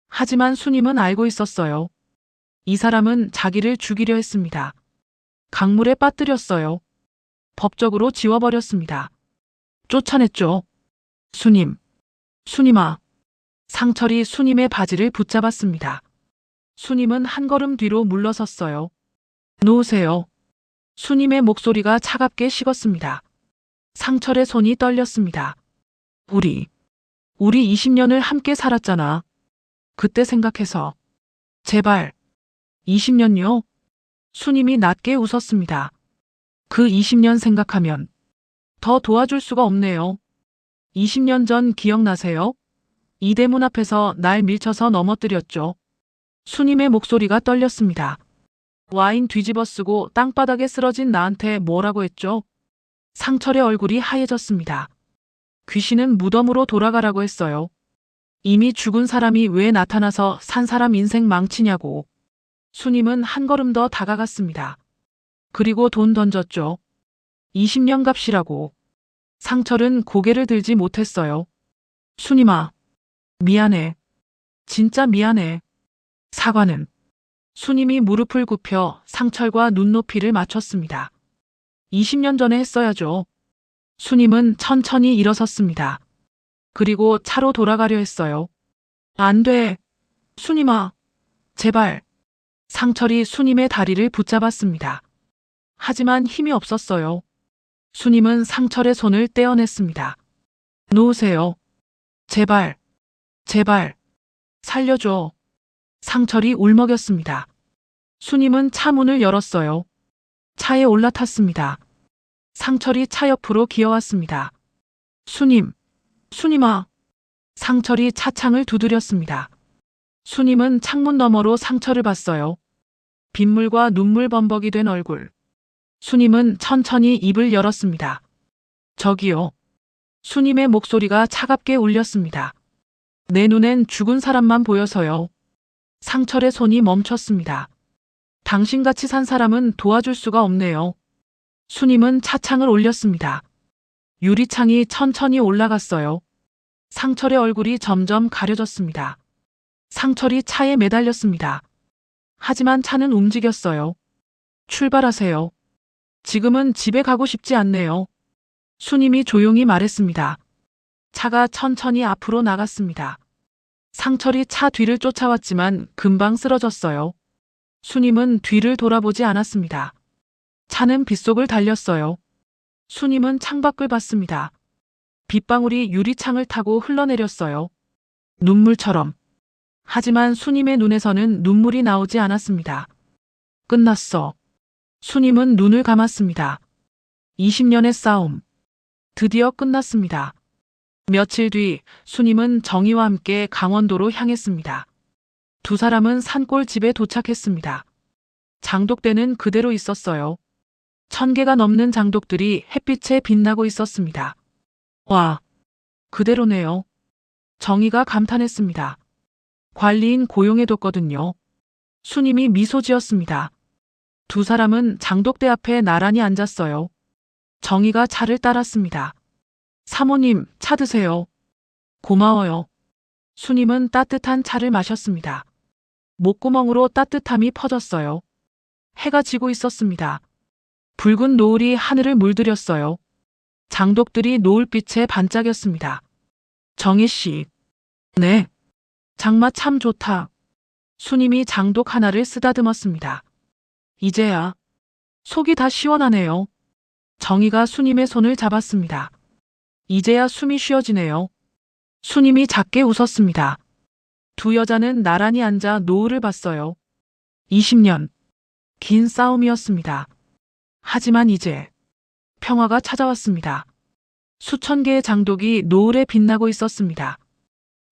하지만 수님은 알고 있었어요. 이 사람은 자기를 죽이려 했습니다. 강물에 빠뜨렸어요. 법적으로 지워버렸습니다. 쫓아냈죠. 수님아. 상철이 수님의 바지를 붙잡았습니다. 수님은 한 걸음 뒤로 물러섰어요. 놓으세요. 수님의 목소리가 차갑게 식었습니다. 상철의 손이 떨렸습니다. 우리 20년을 함께 살았잖아. 그때 생각해서. 제발. 20년요? 수님이 낮게 웃었습니다. 그 20년 생각하면 더 도와줄 수가 없네요. 20년 전 기억나세요? 이대문 앞에서 날 밀쳐서 넘어뜨렸죠. 수님의 목소리가 떨렸습니다. 와인 뒤집어 쓰고 땅바닥에 쓰러진 나한테 뭐라고 했죠? 상철의 얼굴이 하얘졌습니다. 귀신은 무덤으로 돌아가라고 했어요. 이미 죽은 사람이 왜 나타나서 산 사람 인생 망치냐고. 수님은 한 걸음 더 다가갔습니다. 그리고 돈 던졌죠. 20년 값이라고. 상철은 고개를 들지 못했어요. 수님아, 미안해. 진짜 미안해. 사과는. 수님이 무릎을 굽혀 상철과 눈높이를 맞췄습니다. 20년 전에 했어야죠. 수님은 천천히 일어섰습니다. 그리고 차로 돌아가려 했어요. 안 돼. 수님아, 제발. 상철이 수님의 다리를 붙잡았습니다. 하지만 힘이 없었어요. 수님은 상철의 손을 떼어냈습니다. 놓으세요. 제발, 제발, 살려줘. 상철이 울먹였습니다. 수님은 차 문을 열었어요. 차에 올라탔습니다. 상철이 차 옆으로 기어왔습니다. 수님, 수님아. 상철이 차창을 두드렸습니다. 수님은 창문 너머로 상철을 봤어요. 빗물과 눈물 범벅이 된 얼굴. 수님은 천천히 입을 열었습니다. 저기요. 수님의 목소리가 차갑게 울렸습니다. 내 눈엔 죽은 사람만 보여서요. 상철의 손이 멈췄습니다. 당신같이 산 사람은 도와줄 수가 없네요. 수님은 차창을 올렸습니다. 유리창이 천천히 올라갔어요. 상철의 얼굴이 점점 가려졌습니다. 상철이 차에 매달렸습니다. 하지만 차는 움직였어요. 출발하세요. 지금은 집에 가고 싶지 않네요. 수님이 조용히 말했습니다. 차가 천천히 앞으로 나갔습니다. 상철이 차 뒤를 쫓아왔지만 금방 쓰러졌어요. 수님은 뒤를 돌아보지 않았습니다. 차는 빗속을 달렸어요. 수님은 창밖을 봤습니다. 빗방울이 유리창을 타고 흘러내렸어요. 눈물처럼. 하지만 수님의 눈에서는 눈물이 나오지 않았습니다. 끝났어. 수님은 눈을 감았습니다. 20년의 싸움. 드디어 끝났습니다. 며칠 뒤 수님은 정희와 함께 강원도로 향했습니다. 두 사람은 산골 집에 도착했습니다. 장독대는 그대로 있었어요. 1000개가 넘는 장독들이 햇빛에 빛나고 있었습니다. 와, 그대로네요. 정희가 감탄했습니다. 관리인 고용해뒀거든요. 수님이 미소 지었습니다. 두 사람은 장독대 앞에 나란히 앉았어요. 정희가 차를 따랐습니다. 사모님, 차 드세요. 고마워요. 수님은 따뜻한 차를 마셨습니다. 목구멍으로 따뜻함이 퍼졌어요. 해가 지고 있었습니다. 붉은 노을이 하늘을 물들였어요. 장독들이 노을빛에 반짝였습니다. 정희 씨. 네. 장마 참 좋다. 수님이 장독 하나를 쓰다듬었습니다. 이제야. 속이 다 시원하네요. 정희가 수님의 손을 잡았습니다. 이제야 숨이 쉬어지네요. 수님이 작게 웃었습니다. 두 여자는 나란히 앉아 노을을 봤어요. 20년. 긴 싸움이었습니다. 하지만 이제 평화가 찾아왔습니다. 수천 개의 장독이 노을에 빛나고 있었습니다.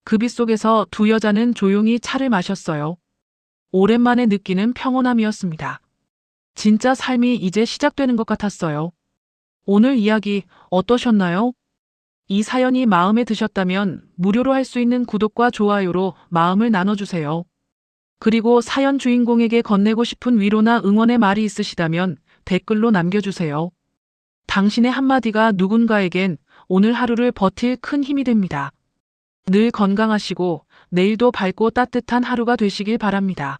그 빛 속에서 두 여자는 조용히 차를 마셨어요. 오랜만에 느끼는 평온함이었습니다. 진짜 삶이 이제 시작되는 것 같았어요. 오늘 이야기 어떠셨나요? 이 사연이 마음에 드셨다면 무료로 할 수 있는 구독과 좋아요로 마음을 나눠주세요. 그리고 사연 주인공에게 건네고 싶은 위로나 응원의 말이 있으시다면 댓글로 남겨주세요. 당신의 한마디가 누군가에겐 오늘 하루를 버틸 큰 힘이 됩니다. 늘 건강하시고 내일도 밝고 따뜻한 하루가 되시길 바랍니다.